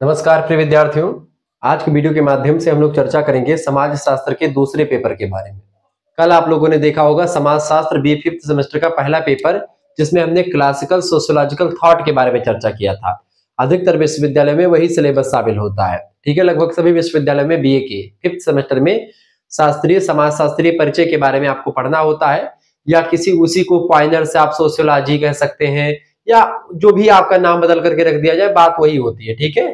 नमस्कार प्रिय विद्यार्थियों। आज की वीडियो के माध्यम से हम लोग चर्चा करेंगे समाज शास्त्र के दूसरे पेपर के बारे में। कल आप लोगों ने देखा होगा समाज शास्त्र बी फिफ्थ सेमेस्टर का पहला पेपर, जिसमें हमने क्लासिकल सोशियोलॉजिकल थॉट के बारे में चर्चा किया था। अधिकतर विश्वविद्यालय में वही सिलेबस शामिल होता है। ठीक है, लगभग सभी विश्वविद्यालय में बीए के फिफ्थ सेमेस्टर में शास्त्रीय समाज शास्त्रीय परिचय के बारे में आपको पढ़ना होता है, या किसी उसी को पॉइनर से आप सोशियोलॉजी कह सकते हैं, या जो भी आपका नाम बदल करके रख दिया जाए, बात वही होती है। ठीक है,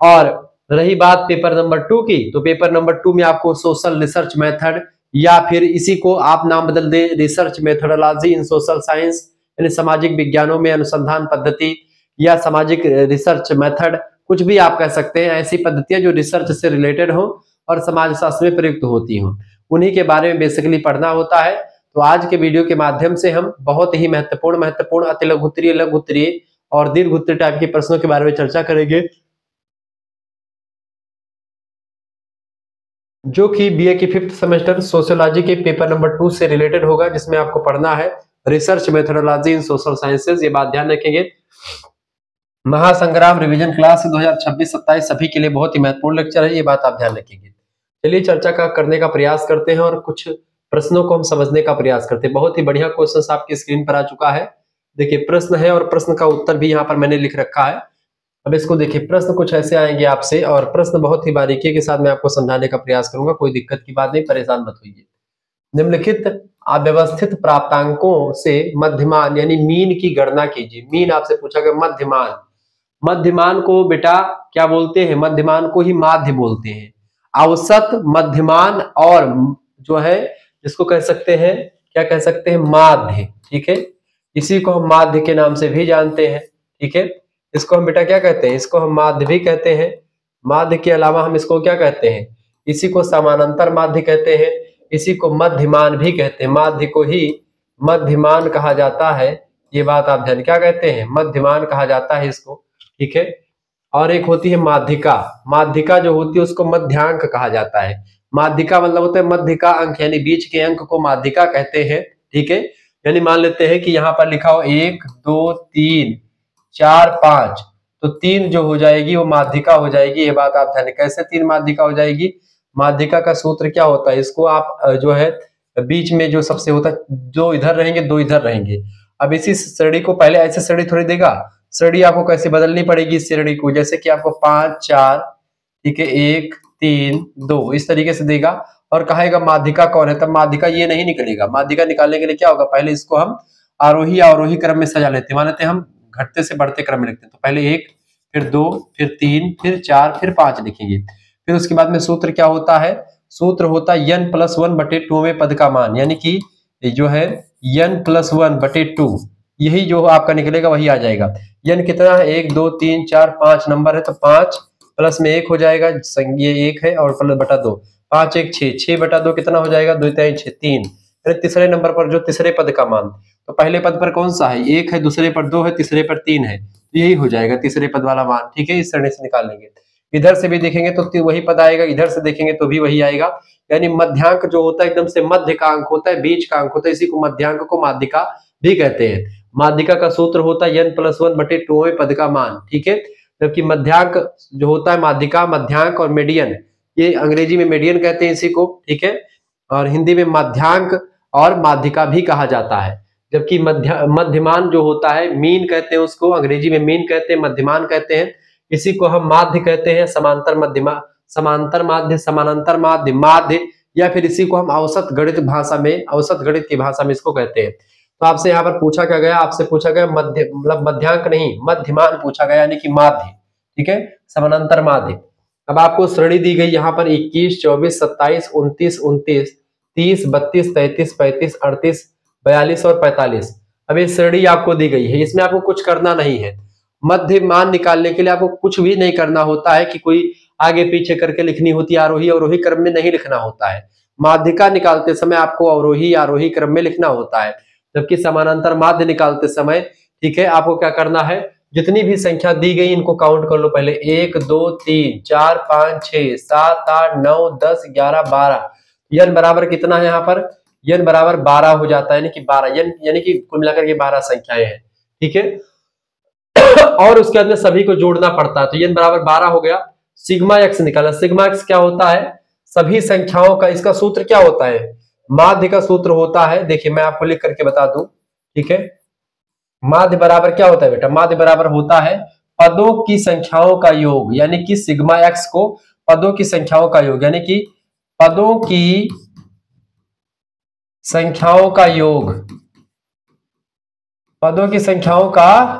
और रही बात पेपर नंबर 2 की, तो पेपर नंबर 2 में आपको सोशल रिसर्च मेथड, या फिर इसी को आप नाम बदल दे रिसर्च मेथोडोलॉजी इन सोशल साइंस, यानी सामाजिक विज्ञानों में अनुसंधान पद्धति या सामाजिक रिसर्च मेथड, कुछ भी आप कह सकते हैं। ऐसी पद्धतियां जो रिसर्च से रिलेटेड हो और समाज शास्त्र में प्रयुक्त होती हो, उन्हीं के बारे में बेसिकली पढ़ना होता है। तो आज के वीडियो के माध्यम से हम बहुत ही महत्वपूर्ण अति लघु उत्तरीय, लघु उत्तरीय और दीर्घ उत्तरीय टाइप के प्रश्नों के बारे में चर्चा करेंगे, जो कि बीए की फिफ्थ सेमेस्टर सोशियोलॉजी के पेपर नंबर 2 से रिलेटेड होगा, जिसमें आपको पढ़ना है रिसर्च मेथोडोलॉजी इन सोशल साइंसेज। ये बात ध्यान रखेंगे। महासंग्राम रिवीजन क्लास 2026-27 सभी के लिए बहुत ही महत्वपूर्ण लेक्चर है, ये बात आप ध्यान रखेंगे। चलिए चर्चा करने का प्रयास करते हैं और कुछ प्रश्नों को हम समझने का प्रयास करते हैं। बहुत ही बढ़िया क्वेश्चन आपकी स्क्रीन पर आ चुका है। देखिए प्रश्न है और प्रश्न का उत्तर भी यहाँ पर मैंने लिख रखा है। अब इसको देखिए, प्रश्न कुछ ऐसे आएंगे आपसे और प्रश्न बहुत ही बारीकी के साथ मैं आपको समझाने का प्रयास करूंगा। कोई दिक्कत की बात नहीं, परेशान मत होइए। निम्नलिखित अव्यवस्थित प्राप्तांकों से मध्यमान यानी मीन की गणना कीजिए। मीन आपसे पूछा गया, मध्यमान। मध्यमान को बेटा क्या बोलते हैं? मध्यमान को ही माध्य बोलते हैं। औसत, मध्यमान और जो है जिसको कह सकते हैं, क्या कह सकते हैं? माध्य। ठीक है, इसी को हम माध्य के नाम से भी जानते हैं। ठीक है, इसको हम बेटा क्या कहते हैं? इसको हम माध्य भी कहते हैं। माध्य के अलावा हम इसको क्या कहते हैं? इसी को समानांतर माध्य कहते हैं, इसी को मध्यमान भी कहते हैं। माध्य को ही मध्यमान कहा जाता है। ये बात आप ध्यान, क्या कहते हैं? मध्यमान कहा जाता है इसको। ठीक है, और एक होती है माध्यिका। माध्यिका जो होती है उसको मध्यांक कहा जाता है। माध्यिका मतलब होता है मध्य का अंक, यानी बीच के अंक को माध्यिका कहते हैं। ठीक है, यानी मान लेते हैं कि यहाँ पर लिखा हो 1 2 3 4 5, तो 3 जो हो जाएगी वो माध्यिका हो जाएगी। ये बात आप ध्यान, कैसे 3 माध्यिका हो जाएगी? माध्यिका का सूत्र क्या होता है? इसको आप जो है बीच में जो सबसे होता है, दो इधर रहेंगे दो इधर रहेंगे। अब इसी श्रेणी को पहले ऐसे श्रेणी थोड़ी देगा, श्रेणी आपको कैसे बदलनी पड़ेगी इस श्रेणी को, जैसे कि आपको 5 4, ठीक है, 1 3 2 इस तरीके से देगा और कहेगा माध्यिका कौन है। तब माध्यिका ये नहीं निकलेगा। माध्यिका निकालने के लिए क्या होगा? पहले इसको हम आरोही अवरोही क्रम में सजा लेते हैं। मान लेते हैं हम घटते से बढ़ते क्रम में लिखते हैं, तो पहले 1 फिर 2 फिर 3 फिर 4 फिर 5 लिखेंगे। फिर उसके बाद में सूत्र क्या होता है? सूत्र होता है n+1/2 में पद का मान, यानी कि जो है n+1/2, यही जो आपका निकलेगा वही आ जाएगा। n कितना है? 1 2 3 4 5 नंबर है, तो 5 प्लस में 1 हो जाएगा, ये 1 है और प्लस बटा 2, 5 1 6, 6/2 कितना हो जाएगा? 2 3 6 3। तीसरे नंबर पर जो तीसरे पद का मान, तो पहले पद पर कौन सा है? 1 है, दूसरे पर 2 है, तीसरे पर 3 है, यही हो जाएगा तीसरे पद वाला मान। ठीक है, इस श्रेणी से निकाल लेंगे। इधर से भी देखेंगे तो वही पद आएगा, इधर से देखेंगे तो भी वही आएगा। यानी मध्यांक जो होता है एकदम से मध्य का अंक होता है, बीच का अंक होता है, इसी को मध्यांक को माध्यिका भी कहते हैं। माध्यिका का सूत्र होता है n+1/2 में पद का मान। ठीक है, जबकि मध्यांक जो होता है, माध्यिका, मध्यांक और मीडियन, ये अंग्रेजी में मीडियन कहते हैं इसी को। ठीक है, और हिंदी में मध्यांक और माध्यिका भी कहा जाता है। जबकि मध्यमान जो होता है, मीन कहते हैं उसको, अंग्रेजी में मीन कहते हैं, मध्यमान कहते हैं, इसी को हम माध्य कहते हैं। समांतर मध्यमा, समांतर माध्य, समानांतर माध्य, माध्य, या फिर इसी को हम औसत गणित भाषा में, औसत गणित की भाषा में इसको कहते हैं। तो आपसे यहाँ पर पूछा क्या गया? आपसे पूछा गया मध्य, मतलब मध्यांक नहीं, मध्यमान पूछा गया, यानी कि माध्य। ठीक है, समानांतर माध्य। अब आपको श्रेणी दी गई यहाँ पर 21 24 27 29 29 30 32 33 35 38 42 और 45। अब ये श्रेणी आपको दी गई है, इसमें आपको कुछ करना नहीं है। मध्य मान निकालने के लिए आपको कुछ भी नहीं करना होता है कि कोई आगे पीछे करके लिखनी होती है, आरोही अवरोही क्रम में नहीं लिखना होता है। माध्यिका निकालते समय आपको अवरोही आरोही क्रम में लिखना होता है, जबकि समानांतर माध्य निकालते समय, ठीक है, आपको क्या करना है? जितनी भी संख्या दी गई इनको काउंट कर लो पहले। 1 2 3 4 5 6 7 8 9 10 11 12। n बराबर कितना है यहाँ पर? n बराबर 12 हो जाता है, यानी कि 12 n, यानी कि कुल मिलाकर के 12 संख्याएं हैं। ठीक है, और उसके अंदर सभी को जोड़ना पड़ता है। तो n बराबर 12 हो गया। सिग्मा x निकाला। सिग्मा x क्या होता है? सभी संख्याओं का, इसका सूत्र क्या होता है? माध्य का सूत्र होता है, देखिए मैं आपको लिख करके बता दूं, ठीक है। माध्य बराबर क्या होता है बेटा? माध्य बराबर होता है पदों की संख्याओं का योग, यानी कि सिग्मा x को पदों की संख्याओं का योग, यानी कि पदों की संख्याओं का योग, पदों की संख्याओं का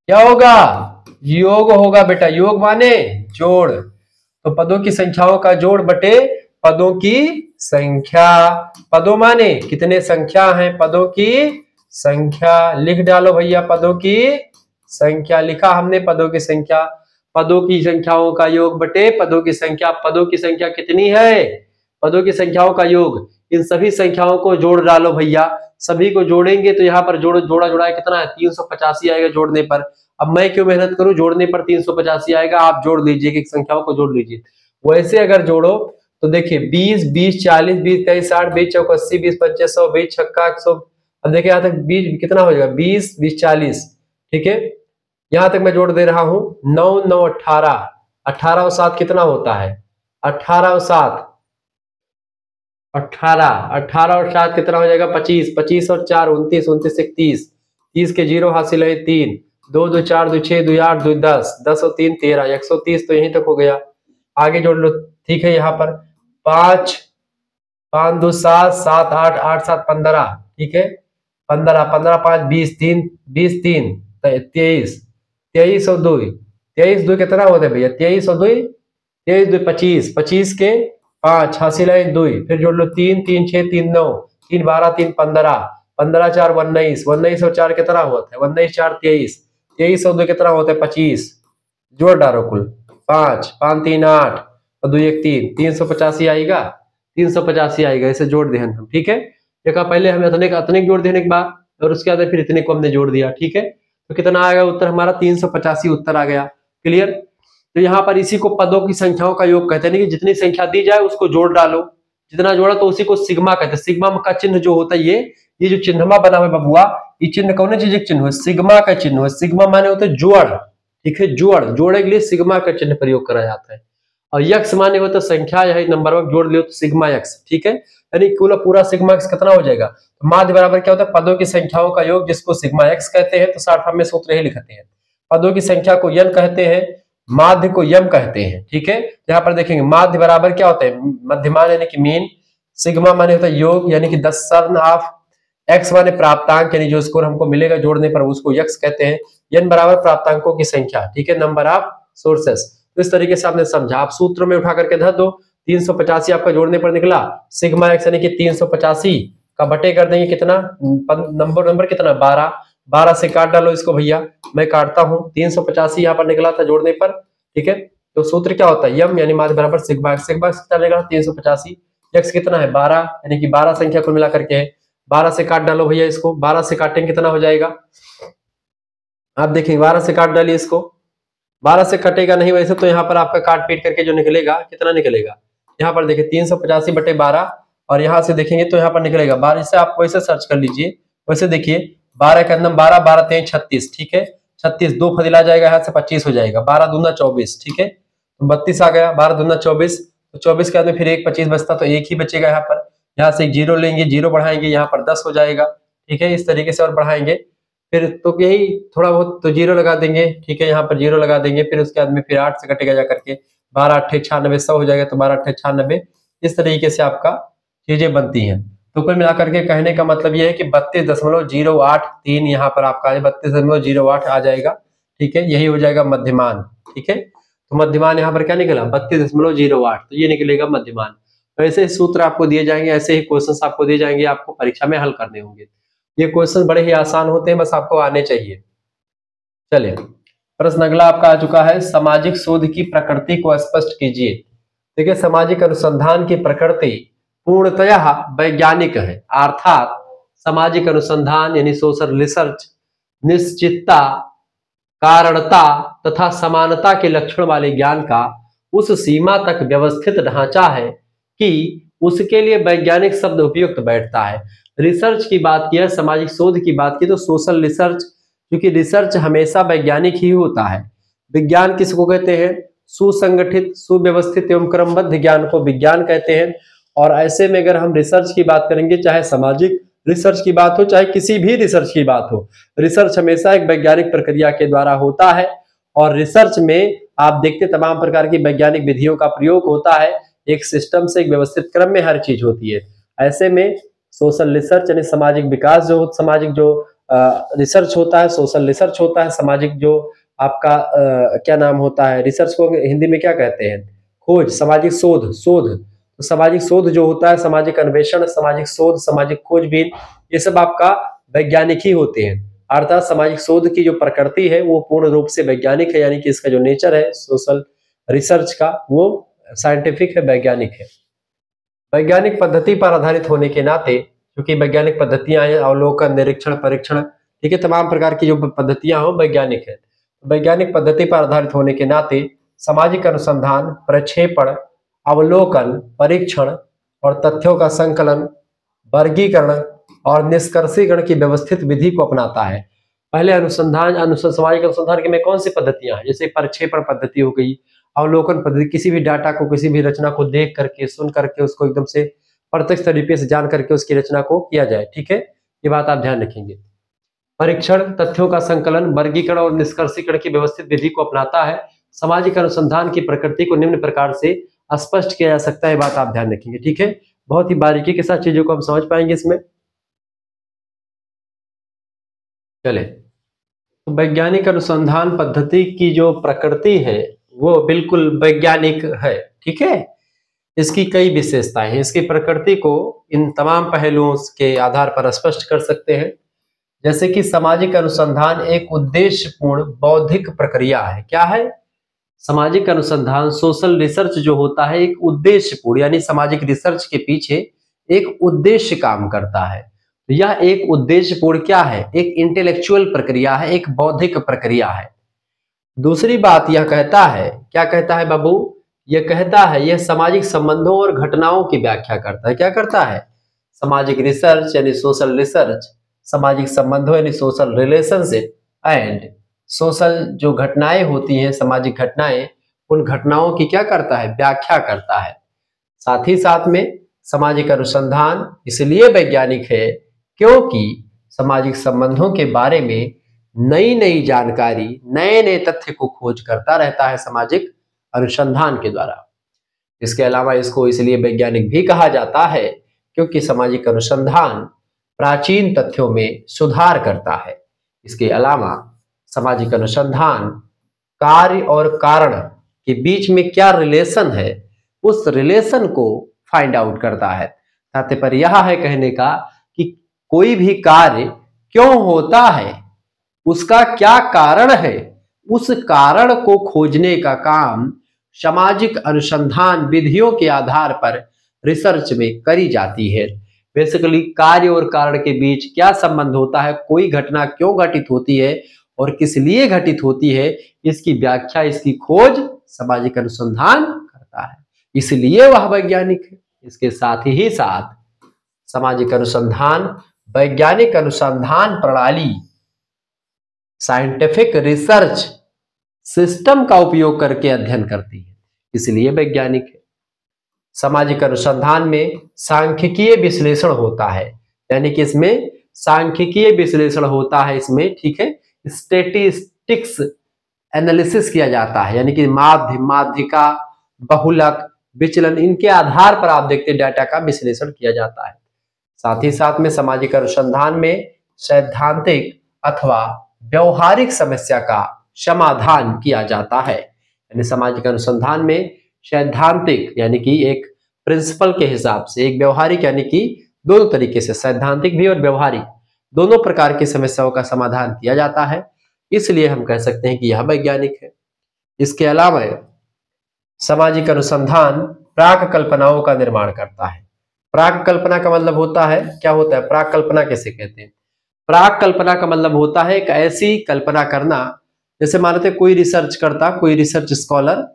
क्या होगा? योग होगा बेटा। योग माने जोड़। तो पदों की संख्याओं का जोड़ बटे पदों की संख्या। पदों माने कितने संख्या हैं? पदों की संख्या। लिख डालो भैया, पदों की संख्या। लिखा हमने पदों की संख्या। पदों की संख्याओं का योग बटे पदों की संख्या। पदों की संख्या कितनी है? पदों की संख्याओं का योग। इन सभी संख्याओं को जोड़ डालो भैया। सभी को जोड़ेंगे तो यहाँ पर जोड़ा जोड़ा कितना है? 385 आएगा जोड़ने पर। अब मैं क्यों मेहनत करूं? जोड़ने पर 385 आएगा, आप जोड़ लीजिए कि संख्याओं को जोड़ लीजिए। वैसे अगर जोड़ो तो देखिए 20 20 40 20 23 60 20 चौक 80 20 25 100 20 छक्का 100। अब देखिए यहाँ तक 20 कितना हो जाएगा? 20 20 40, ठीक है। यहां तक मैं जोड़ दे रहा हूं। 9 9 18, 18 और 7 कितना होता है? 18 और 7 18, 18 और 7 कितना हो जाएगा? 25, 25 और 4 29, 29 1 30, 30 के जीरो हासिल है 3, 2 2 4 2 6 2 8 2 10, 10 और 3 13, 130 तो यहीं तक हो गया। आगे जोड़ लो, ठीक है। यहाँ पर 5 5 2 7 7 8 8 7 15, ठीक है। 15 15 5 20 3 20 3 23, 23 और 2, 23 2 कितना होता है भैया? 23 और 2 23 2 25, 25 के 5 हासिल है 2, फिर जोड़ लो 3 3 6 3 9 3 12 3 15, 15 4 19, 19 और 4 कितना होता है? 19 4 23, 23 और 2 कितना होता है? 25। जोड़ डालो कुल 5 5 3 8 और 2 1 3, 385 आएगा। 385 आएगा, इसे जोड़ दे हम, ठीक है। देखा पहले हमें इतने जोड़ देने के बाद और उसके बाद फिर इतने को हमने जोड़ दिया, ठीक है। तो कितना आएगा उत्तर हमारा? 385 उत्तर आ गया। क्लियर? तो यहाँ पर इसी को पदों की संख्याओं का योग कहते हैं कि जितनी संख्या दी जाए उसको जोड़ डालो। जितना जोड़ा तो उसी को सिग्मा कहते हैं। सिग्मा का चिन्ह जो होता है ये जो चिन्हमा बना हुआ बबुआ, ये चिन्ह कौन चीज का चिन्ह है? सिग्मा का चिन्ह है। सिग्मा माने होते हैं जोड़, ठीक है। जोड़े के लिए सिग्मा का चिन्ह प्रयोग करा जाता है। और यक्स माने होता है संख्या, यही नंबर वर्ग जोड़ लियो तो सिग्मा यक्स, ठीक है। यानी पूरा सिग्मा एक्स कितना हो जाएगा? तो माध्य बराबर क्या होता है? पदों की संख्याओं का योग, जिसको सिग्मा एक्स कहते हैं। तो शार्ट में सूत्र ही लिखते हैं। पदों की संख्या को यन कहते हैं, माध्य को यम कहते हैं, ठीक है। यहाँ पर देखेंगे माध्य बराबर क्या होता है? मध्यमान यानी कि मीन। सिग्मा माने होता है योग, यानी कि 10 सर्ण हाफ। एक्स माने प्राप्तांक, यानी जो स्कोर हमको मिलेगा जोड़ने पर उसको यक्स कहते हैं। यन बराबर प्राप्तांकों की संख्या, ठीक है, नंबर ऑफ सोर्सेस। तो इस तरीके से आपने समझा। आप सूत्र में उठा करके धर दो। 385 आपका जोड़ने पर निकला। सिग्मा एक्स यानी कि 385 का बटे कर देंगे कितना? नंबर कितना? 12। 12 से काट डालो इसको भैया, मैं काटता हूं। 385 यहाँ पर निकला था जोड़ने पर, ठीक है। तो सूत्र क्या होता है? यम यानी माध्य बराबर सिग्मा एक्स। सिग्मा एक्स कितना निकला? 385। एक्स कितना है? 12, यानी कि 12 संख्या को मिला करके है। 12 से काट डालो भैया इसको। 12 से काटेंगे कितना हो जाएगा? आप देखिए 12 से काट डालिए इसको। 12 से कटेगा नहीं वैसे तो यहाँ पर आपका काट पीट करके जो निकलेगा कितना निकलेगा? यहाँ पर देखिए 385 बटे 12, और यहाँ से देखेंगे तो यहाँ पर निकलेगा 12। इसे आप वैसे सर्च कर लीजिए। वैसे देखिए 12 के अंदर 12 12 3 36, ठीक है। 36 2 फदिला जाएगा यहाँ से 25 हो जाएगा। 12 दूना 24, ठीक है। तो 32 आ गया। 12 दूना 24, तो 24 के अंदर फिर एक 25 बचता तो एक ही बचेगा यहाँ पर। यहाँ से एक जीरो लेंगे, जीरो बढ़ाएंगे, यहाँ पर 10 हो जाएगा, ठीक है। इस तरीके से और बढ़ाएंगे फिर तो यही थोड़ा बहुत तो जीरो लगा देंगे, ठीक है। यहाँ पर जीरो लगा देंगे, फिर उसके बाद में फिर 8 से कटेगा जा करके 12 8 96 100 हो जाएगा। तो 12 8 96, इस तरीके से आपका चीजें बनती हैं। तो कुल मिलाकर के कहने का मतलब यह है कि 32.083 यहाँ पर आपका 32.08 आ जाएगा, ठीक है। यही हो जाएगा मध्यमान, ठीक है। तो मध्यमान यहाँ पर क्या निकला? 32.08, तो ये निकलेगा मध्यमान। तो ऐसे ही सूत्र आपको दिए जाएंगे, ऐसे ही क्वेश्चन आपको दिए जाएंगे, आपको परीक्षा में हल करने होंगे। ये क्वेश्चन बड़े ही आसान होते हैं, बस आपको आने चाहिए। चलिए प्रश्न अगला आपका आ चुका है। सामाजिक शोध की प्रकृति को स्पष्ट कीजिए। देखिए सामाजिक अनुसंधान की प्रकृति पूर्णतः वैज्ञानिक है, अर्थात सामाजिक अनुसंधान यानी सोशल रिसर्च निश्चितता, कारणता तथा समानता के लक्षण वाले ज्ञान का उस सीमा तक व्यवस्थित ढांचा है कि उसके लिए वैज्ञानिक शब्द उपयुक्त बैठता है। रिसर्च की बात की है, सामाजिक शोध की बात की तो सोशल रिसर्च क्योंकि रिसर्च हमेशा वैज्ञानिक ही होता है। विज्ञान किसको कहते हैं? सुसंगठित, सुव्यवस्थित एवं क्रमबद्ध ज्ञान को विज्ञान कहते हैं। और ऐसे में अगर हम रिसर्च की बात करेंगे, चाहे सामाजिक रिसर्च की बात हो, चाहे किसी भी रिसर्च की बात हो, रिसर्च हमेशा एक वैज्ञानिक प्रक्रिया के द्वारा होता है। और रिसर्च में आप देखते तमाम प्रकार की वैज्ञानिक विधियों का प्रयोग होता है। एक सिस्टम से, एक व्यवस्थित क्रम में हर चीज होती है। ऐसे में सोशल रिसर्च यानी सामाजिक विकास जो सामाजिक जो रिसर्च होता है, सोशल रिसर्च होता है। सामाजिक जो आपका क्या नाम होता है, रिसर्च को हिंदी में क्या कहते हैं? खोज, सामाजिक शोध, शोध। तो सामाजिक शोध जो होता है, सामाजिक अन्वेषण, सामाजिक शोध, सामाजिक खोजबीन, ये सब आपका वैज्ञानिक ही होते हैं। अर्थात सामाजिक शोध की जो प्रकृति है वो पूर्ण रूप से वैज्ञानिक है, यानी कि इसका जो नेचर है सोशल रिसर्च का वो साइंटिफिक है, वैज्ञानिक है। वैज्ञानिक पद्धति पर आधारित होने के नाते, क्योंकि वैज्ञानिक पद्धतियां हैं, अवलोकन, निरीक्षण, परीक्षण, ठीक है, तमाम प्रकार की जो पद्धतियां हो वैज्ञानिक है। वैज्ञानिक पद्धति पर आधारित होने के नाते सामाजिक अनुसंधान, प्रक्षेपण, अवलोकन, परीक्षण और तथ्यों का संकलन, वर्गीकरण और निष्कर्षीकरण की व्यवस्थित विधि को अपनाता है। पहले सामाजिक अनुसंधान के में कौन सी पद्धतियां हैं? जैसे प्रक्षेपण पद्धति हो गई, अवलोकन पद्धति, किसी भी डाटा को, किसी भी रचना को देख करके, सुन करके उसको एकदम से प्रत्यक्ष तरीके से जान करके उसकी रचना को किया जाए, ठीक है, ये बात आप ध्यान रखेंगे। परीक्षण, तथ्यों का संकलन, वर्गीकरण और निष्कर्षीकरण की व्यवस्थित विधि को अपनाता है। सामाजिक अनुसंधान की प्रकृति को निम्न प्रकार से स्पष्ट किया जा सकता है, बात आप ध्यान रखेंगे, ठीक है। बहुत ही बारीकी के साथ चीजों को हम समझ पाएंगे इसमें। चले, तो वैज्ञानिक अनुसंधान पद्धति की जो प्रकृति है वो बिल्कुल वैज्ञानिक है, ठीक है। इसकी कई विशेषताएं हैं। इसकी प्रकृति को इन तमाम पहलुओं के आधार पर स्पष्ट कर सकते हैं। जैसे कि सामाजिक अनुसंधान एक उद्देश्यपूर्ण बौद्धिक प्रक्रिया है। क्या है? सामाजिक अनुसंधान, सोशल रिसर्च जो होता है एक उद्देश्यपूर्ण, यानी सामाजिक रिसर्च के पीछे एक उद्देश्य काम करता है। तो यह एक उद्देश्यपूर्ण क्या है? एक इंटेलेक्चुअल प्रक्रिया है, एक बौद्धिक प्रक्रिया है। दूसरी बात यह कहता है, क्या कहता है बाबू? यह कहता है यह सामाजिक संबंधों और घटनाओं की व्याख्या करता है। क्या करता है? सामाजिक रिसर्च यानी सोशल रिसर्च सामाजिक संबंधों यानी सोशल रिलेशनशिप एंड सोशल जो घटनाएं होती हैं, सामाजिक घटनाएं, उन घटनाओं की क्या करता है? व्याख्या करता है। साथ ही साथ में सामाजिक अनुसंधान इसलिए वैज्ञानिक है क्योंकि सामाजिक संबंधों के बारे में नई नई जानकारी, नए नए तथ्य को खोज करता रहता है सामाजिक अनुसंधान के द्वारा। इसके अलावा इसको इसलिए वैज्ञानिक भी कहा जाता है क्योंकि सामाजिक अनुसंधान प्राचीन तथ्यों में सुधार करता है। इसके अलावा सामाजिक अनुसंधान कार्य और कारण के बीच में क्या रिलेशन है, उस रिलेशन को फाइंड आउट करता है। तात्पर्य यह है कहने का कि कोई भी कार्य क्यों होता है, उसका क्या कारण है, उस कारण को खोजने का काम सामाजिक अनुसंधान विधियों के आधार पर रिसर्च में करी जाती है। बेसिकली कार्य और कारण के बीच क्या संबंध होता है, कोई घटना क्यों घटित होती है और किस लिए घटित होती है, इसकी व्याख्या, इसकी खोज सामाजिक अनुसंधान करता है, इसलिए वह वैज्ञानिक है। इसके साथ ही साथ सामाजिक अनुसंधान वैज्ञानिक अनुसंधान प्रणाली, साइंटिफिक रिसर्च सिस्टम का उपयोग करके अध्ययन करती है, इसलिए वैज्ञानिक है। सामाजिक अनुसंधान में सांख्यिकीय विश्लेषण होता है, यानी कि इसमें सांख्यिकीय विश्लेषण होता है इसमें, ठीक है। स्टैटिस्टिक्स एनालिसिस किया जाता है, यानी कि माध्यिका, बहुलक, विचलन, इनके आधार पर आप देखते डाटा का विश्लेषण किया जाता है। साथ ही साथ में सामाजिक अनुसंधान में सैद्धांतिक अथवा व्यवहारिक समस्या का समाधान किया जाता है। यानी सामाजिक अनुसंधान में सैद्धांतिक यानी कि एक प्रिंसिपल के हिसाब से, एक व्यवहारिक यानी कि दोनों तरीके से, सैद्धांतिक भी और व्यवहारिक दोनों प्रकार की समस्याओं का समाधान किया जाता है, इसलिए हम कह सकते हैं कि यह वैज्ञानिक है। इसके अलावा सामाजिक अनुसंधान प्राक कल्पनाओं का निर्माण करता है। प्राक कल्पना का मतलब होता है, क्या होता है प्राक कल्पना, कैसे कहते हैं? प्राक कल्पना का मतलब होता है एक ऐसी कल्पना करना, जैसे मानते कोई रिसर्च करता, कोई रिसर्च स्कॉलर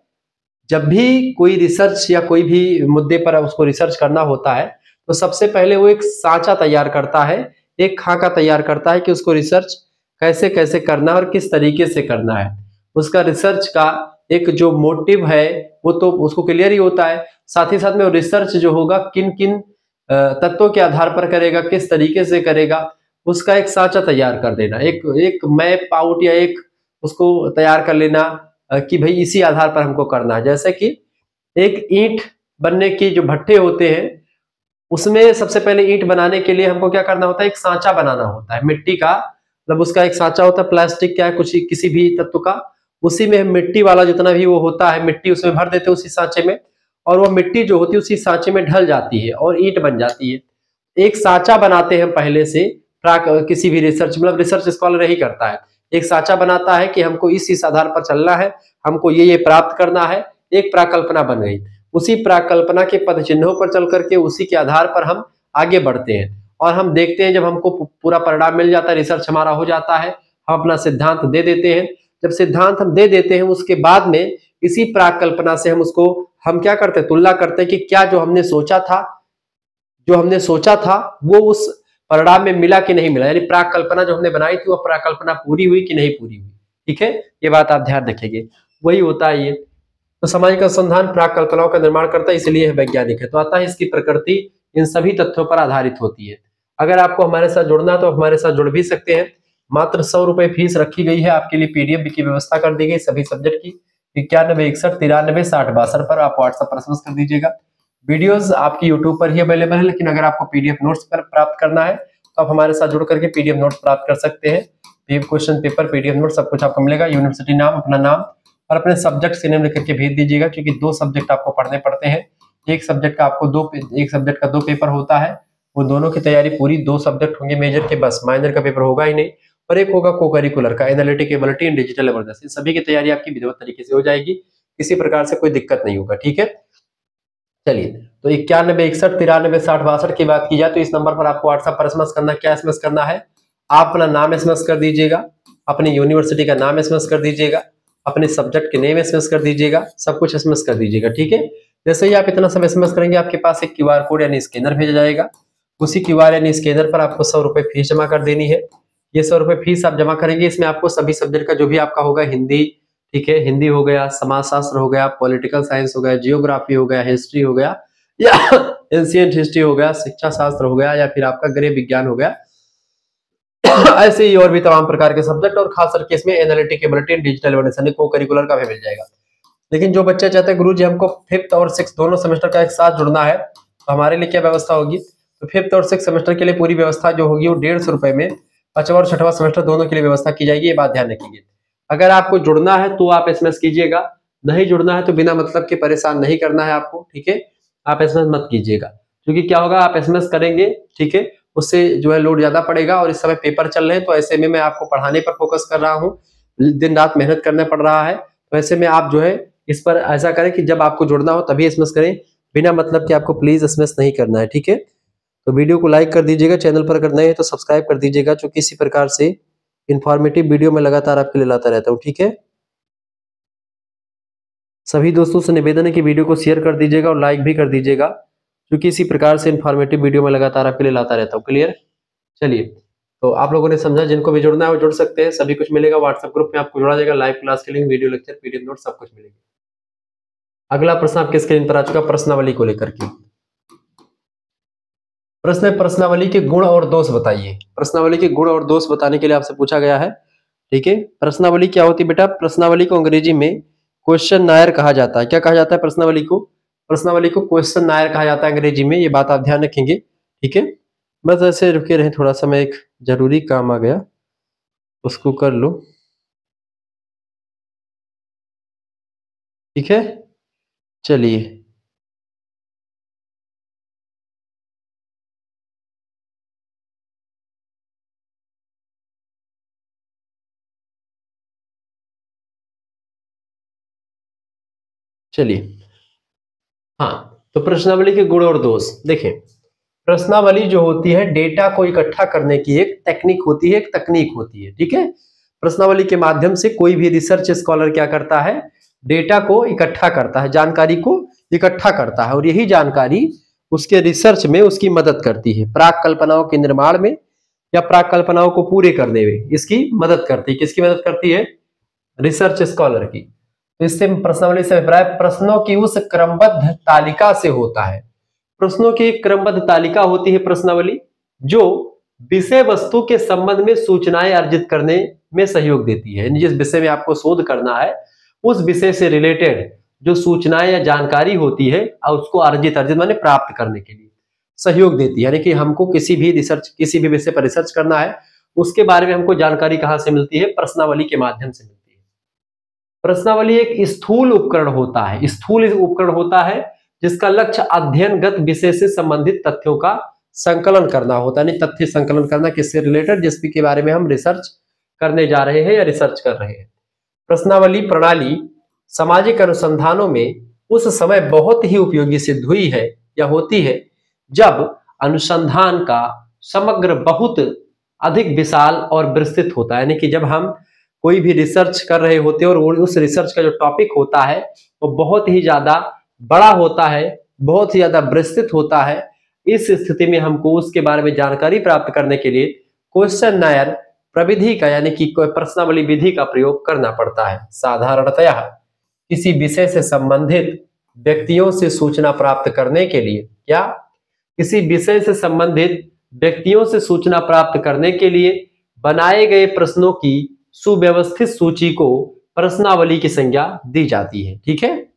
जब भी कोई रिसर्च या कोई भी मुद्दे पर उसको रिसर्च करना होता है तो सबसे पहले वो एक सांचा तैयार करता है, एक खाका तैयार करता है कि उसको रिसर्च कैसे कैसे करना है और किस तरीके से करना है। उसका रिसर्च का एक जो मोटिव है वो तो उसको क्लियर ही होता है, साथ ही साथ में रिसर्च जो होगा किन किन तत्वों के आधार पर करेगा, किस तरीके से करेगा, उसका एक साँचा तैयार कर देना, एक मैप आउट या एक उसको तैयार कर लेना कि भाई इसी आधार पर हमको करना है। जैसे कि एक ईंट बनने की जो भट्ठे होते हैं, उसमें सबसे पहले ईंट बनाने के लिए हमको क्या करना होता है, एक साँचा बनाना होता है मिट्टी का, मतलब उसका एक साँचा होता है, प्लास्टिक का कुछ किसी भी तत्व का, उसी में मिट्टी वाला जितना भी वो होता है मिट्टी उसमें भर देते हैं उसी साँचे में, और वो मिट्टी जो होती है उसी साँचे में ढल जाती है और ईंट बन जाती है। एक साँचा बनाते हैं पहले से, किसी भी रिसर्च मतलब रिसर्च स्कॉलर यही करता है, एक साँचा बनाता है कि हमको इस आधार पर चलना है, हमको ये प्राप्त करना है, एक प्राकल्पना बन गई। उसी प्राकल्पना के पद चिन्हों पर चल करके उसी के आधार पर हम आगे बढ़ते हैं और हम देखते हैं जब हमको पूरा परिणाम मिल जाता है, रिसर्च हमारा हो जाता है, हम अपना सिद्धांत दे देते हैं। जब सिद्धांत हम दे देते हैं उसके बाद में इसी प्राकल्पना से हम क्या करते हैं, तुलना करते हैं कि क्या जो हमने सोचा था वो उस परिणाम में मिला कि नहीं मिला, यानी प्राकल्पना जो हमने बनाई थी वो प्राकल्पना पूरी हुई कि नहीं पूरी हुई। ठीक है, ये बात आप ध्यान रखेंगे, वही होता है ये। तो सामाजिक अनुसंधान प्राक कल्पनाओं का निर्माण करता है, इसलिए यह वैज्ञानिक है। तो आता है इसकी प्रकृति इन सभी तथ्यों पर आधारित होती है। अगर आपको हमारे साथ जुड़ना है तो हमारे साथ जुड़ भी सकते हैं। मात्र 100 रुपए फीस रखी गई है, आपके लिए पीडीएफ की व्यवस्था कर दी गई सभी सब्जेक्ट की। 9161936062 पर आप व्हाट्सएप पर एसएमएस कर दीजिएगा। वीडियोस आपकी यूट्यूब पर ही अवेलेबल है, लेकिन अगर आपको पीडीएफ नोट्स पर प्राप्त करना है तो आप हमारे साथ जुड़ करके पीडीएफ नोट्स प्राप्त कर सकते हैं। क्वेश्चन पेपर, पीडीएफ नोट सब कुछ आपको मिलेगा। यूनिवर्सिटी नाम, अपना नाम और अपने सब्जेक्ट से नेम लिख करके भेज दीजिएगा, क्योंकि 2 सब्जेक्ट आपको पढ़ने पड़ते हैं। एक सब्जेक्ट का 2 पेपर होता है, वो दोनों की तैयारी पूरी 2 सब्जेक्ट होंगे मेजर के, बस माइनर का पेपर होगा ही नहीं। और एक होगा को करिकुलर का, analytic ability and digital awareness. इन सभी की तैयारी आपकी विधिवत तरीके से हो जाएगी, किसी प्रकार से कोई दिक्कत नहीं होगा। ठीक है, चलिए। तो 9161936062 की बात की जाए तो इस नंबर पर आपको व्हाट्सएप पर एसएमएस करना, क्या एसएमएस करना है, आप अपना नाम एसएमएस कर दीजिएगा, अपनी यूनिवर्सिटी का नाम एसएमएस कर दीजिएगा, अपने सब्जेक्ट के नेम एसएमएस कर दीजिएगा, सब कुछ एसएमएस कर दीजिएगा। ठीक है, जैसे ही आप इतना सब एसएमएस करेंगे आपके पास एक क्यूआर कोड यानी स्कैनर भेजा जाएगा। उसी क्यूआर यानी स्कैनर पर आपको 100 रुपए फीस जमा कर देनी है। ये 100 रुपए फीस आप जमा करेंगे, इसमें आपको सभी सब्जेक्ट का जो भी आपका होगा, हिंदी, ठीक है, हिंदी हो गया, समाजशास्त्र हो गया, पॉलिटिकल साइंस हो गया, जियोग्राफी हो गया, हिस्ट्री हो गया या एंशिएंट हिस्ट्री हो गया, शिक्षा शास्त्र हो गया, या फिर आपका गृह विज्ञान हो गया, ऐसे ही और भी तमाम प्रकार के सब्जेक्ट, और खास करके इसमें analytic ability and digital awareness यानी को करिकुलर का भी मिल जाएगा। लेकिन जो बच्चे चाहते हैं गुरुजी हमको 5th और 6th दोनों सेमेस्टर का एक साथ जुड़ना है, तो हमारे लिए क्या व्यवस्था होगी, तो 5th और 6th सेमेस्टर के लिए पूरी व्यवस्था जो होगी वो 150 रुपए में 5वां और 6वां सेमेस्टर दोनों के लिए व्यवस्था की जाएगी। ये बात ध्यान रखिए। अगर आपको जुड़ना है तो आप एसएमएस कीजिएगा, नहीं जुड़ना है तो बिना मतलब के परेशान नहीं करना है आपको। ठीक है, आप एसएमएस मत कीजिएगा, क्योंकि क्या होगा, आप एसएमएस करेंगे, ठीक है, उससे जो है लोड ज्यादा पड़ेगा, और इस समय पेपर चल रहे हैं, तो ऐसे में मैं आपको पढ़ाने पर फोकस कर रहा हूँ, दिन रात मेहनत करना पड़ रहा है। तो ऐसे में आप जो है इस पर ऐसा करें कि जब आपको जुड़ना हो तभी एसएमएस करें, बिना मतलब कि आपको प्लीज एसएमएस नहीं करना है। ठीक है, तो वीडियो को लाइक कर दीजिएगा, चैनल पर अगर नए हैं तो सब्सक्राइब कर दीजिएगा, क्योंकि इसी प्रकार से इंफॉर्मेटिव वीडियो में लगातार आपके लिए लाता रहता हूँ। ठीक है, सभी दोस्तों से निवेदन है कि वीडियो को शेयर कर दीजिएगा और लाइक भी कर दीजिएगा, क्योंकि इसी प्रकार से इंफॉर्मेटिव वीडियो में लगातार आपके लिए लाता रहता हूँ। क्लियर, चलिए। तो आप लोगों ने समझा, जिनको भी जुड़ना है वो जुड़ सकते हैं, सभी कुछ मिलेगा। व्हाट्सएप ग्रुप में आपको जोड़ा जाएगा, लाइव क्लास के link, video lecture, PDF note सब कुछ मिलेगा। अगला प्रश्न आपके स्क्रीन पर आ चुका, प्रश्नावली को लेकर के प्रश्न है, प्रश्नावली के गुण और दोष बताइए। प्रश्नावली के गुण और दोष बताने के लिए आपसे पूछा गया है। ठीक है, प्रश्नावली क्या होती है बेटा, प्रश्नावली को अंग्रेजी में क्वेश्चन नायर कहा जाता है। क्या कहा जाता है प्रश्नावली को, प्रश्नावली को क्वेश्चन नायर कहा जाता है अंग्रेजी में, ये बात आप ध्यान रखेंगे। ठीक है, बस ऐसे रुके रहे, थोड़ा सा मैं एक जरूरी काम आ गया उसको कर लो। ठीक है, चलिए। चलिए, हाँ, तो प्रश्नावली के गुण और दोष देखें। प्रश्नावली जो होती है डेटा को इकट्ठा करने की एक टेक्निक होती है, एक तकनीक होती है। ठीक है, प्रश्नावली के माध्यम से कोई भी रिसर्च स्कॉलर क्या करता है, डेटा को इकट्ठा करता है, जानकारी को इकट्ठा करता है, और यही जानकारी उसके रिसर्च में उसकी मदद करती है, प्राक कल्पनाओं के निर्माण में या प्राकल्पनाओं को पूरे करने में इसकी मदद करती है। किसकी मदद करती है? रिसर्च स्कॉलर की। तो इससे प्रश्नावली से अभिप्राय प्रश्नों की उस क्रमबद्ध तालिका से होता है। प्रश्नों की एक क्रमबद्ध तालिका होती है प्रश्नावली, जो विषय वस्तु के संबंध में सूचनाएं अर्जित करने में सहयोग देती है। जिस विषय में आपको शोध करना है उस विषय से रिलेटेड जो सूचनाएं या जानकारी होती है उसको अर्जित माने प्राप्त करने के लिए सहयोग देती है। यानी कि हमको किसी भी विषय पर रिसर्च करना है, उसके बारे में हमको जानकारी कहां से मिलती है? प्रश्नावली के माध्यम से मिलती है। प्रश्नावली एक स्थूल उपकरण होता है जिसका लक्ष्य अध्ययनगत विषय से संबंधित तथ्यों का संकलन करना होता है। यानी तथ्य संकलन करना किससे रिलेटेड? जिस के बारे में हम रिसर्च करने जा रहे हैं या रिसर्च कर रहे हैं। प्रश्नावली प्रणाली सामाजिक अनुसंधानों में उस समय बहुत ही उपयोगी सिद्ध हुई है या होती है जब अनुसंधान का समग्र बहुत अधिक विशाल और विस्तृत होता है। यानी कि जब हम कोई भी रिसर्च कर रहे होते हैं और उस रिसर्च का जो टॉपिक होता है वो बहुत ही ज्यादा बड़ा होता है, बहुत ही ज्यादा विस्तृत होता है। इस स्थिति में हमको उसके बारे में जानकारी प्राप्त करने के लिए क्वेश्चननायर प्रविधि का यानी कि प्रश्नावली विधि का प्रयोग करना पड़ता है। साधारणतया किसी विषय से संबंधित व्यक्तियों से सूचना प्राप्त करने के लिए बनाए गए प्रश्नों की सुव्यवस्थित सूची को प्रश्नावली की संज्ञा दी जाती है। ठीक है,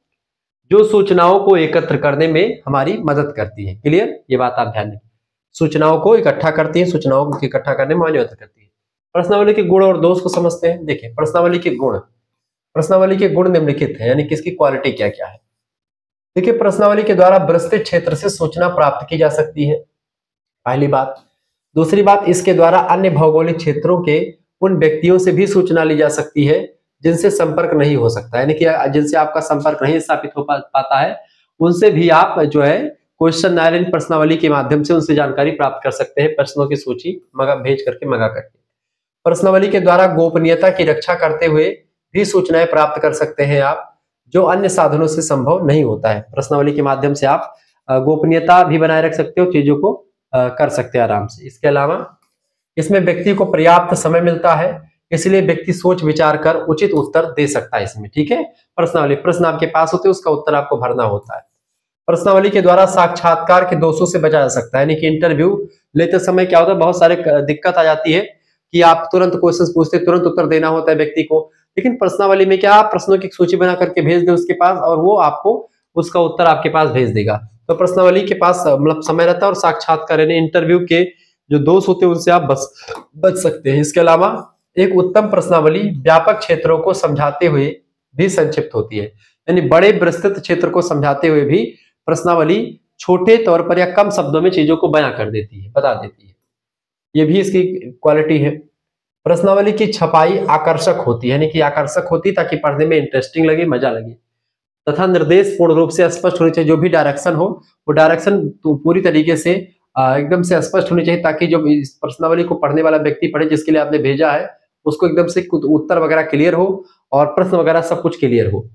जो सूचनाओं को एकत्र करने में हमारी मदद करती है। क्लियर? ये बात आप ध्यान रखिए। सूचनाओं को इकट्ठा करती है, सूचनाओं को इकट्ठा करने में हमारी मदद करती है। प्रश्नावली के गुण और दोष को समझते हैं। देखिए, प्रश्नावली के गुण निम्नलिखित है, यानी किसकी क्वालिटी क्या क्या है। देखिए, प्रश्नावली के द्वारा विस्तृत क्षेत्र से सूचना प्राप्त की जा सकती है, पहली बात। दूसरी बात, इसके द्वारा अन्य भौगोलिक क्षेत्रों के उन व्यक्तियों से भी सूचना ली जा सकती है जिनसे संपर्क नहीं हो सकता, यानी कि जिनसे आपका संपर्क नहीं स्थापित हो पाता है, उनसे भी आप जो है क्वेश्चननायर प्रश्नावली के माध्यम से उनसे जानकारी प्राप्त कर सकते हैं, प्रश्नों की सूची मंगा करके। प्रश्नावली के द्वारा गोपनीयता की रक्षा करते हुए भी सूचनाएं प्राप्त कर सकते हैं आप, जो अन्य साधनों से संभव नहीं होता है। प्रश्नावली के माध्यम से आप गोपनीयता भी बनाए रख सकते हो, चीजों को कर सकते हैं आराम से। इसके अलावा इसमें व्यक्ति को पर्याप्त समय मिलता है, इसलिए व्यक्ति सोच विचार कर उचित उत्तर दे सकता है इसमें। ठीक है, प्रश्न आपके पास होते हैं, उसका उत्तर आपको भरना होता है। प्रश्नावली के द्वारा साक्षात्कार के दोषों से बचा जा सकता है, यानी कि इंटरव्यू लेते समय क्या होता है, बहुत सारे दिक्कत आ जाती है कि आप तुरंत क्वेश्चन पूछते, तुरंत उत्तर देना होता है व्यक्ति को। लेकिन प्रश्नावली में क्या, आप प्रश्नों की सूची बना करके भेज दे उसके पास और वो आपको उसका उत्तर आपके पास भेज देगा। तो प्रश्नावली के पास मतलब समय रहता है और साक्षात्कार यानी इंटरव्यू के जो दोष होते हैं उनसे आप बच सकते हैं। इसके अलावा एक उत्तम प्रश्नावली व्यापक क्षेत्रों को समझाते हुए भी संक्षिप्त होती है, यानी बड़े विस्तृत क्षेत्र को समझाते हुए भी प्रश्नावली छोटे तौर पर या कम शब्दों में चीजों को बयां कर देती है, बता देती है। ये भी इसकी क्वालिटी है। प्रश्नावली की छपाई आकर्षक होती है, यानी कि आकर्षक होती है ताकि पढ़ने में इंटरेस्टिंग लगे, मजा लगे, तथा निर्देश पूर्ण रूप से स्पष्ट होने चाहिए। जो भी डायरेक्शन हो वो डायरेक्शन तो पूरी तरीके से एकदम से स्पष्ट होनी चाहिए, ताकि जो इस प्रश्नावली को पढ़ने वाला व्यक्ति पढ़े जिसके लिए आपने भेजा है उसको एकदम से उत्तर वगैरह क्लियर हो और प्रश्न वगैरह सब कुछ क्लियर हो।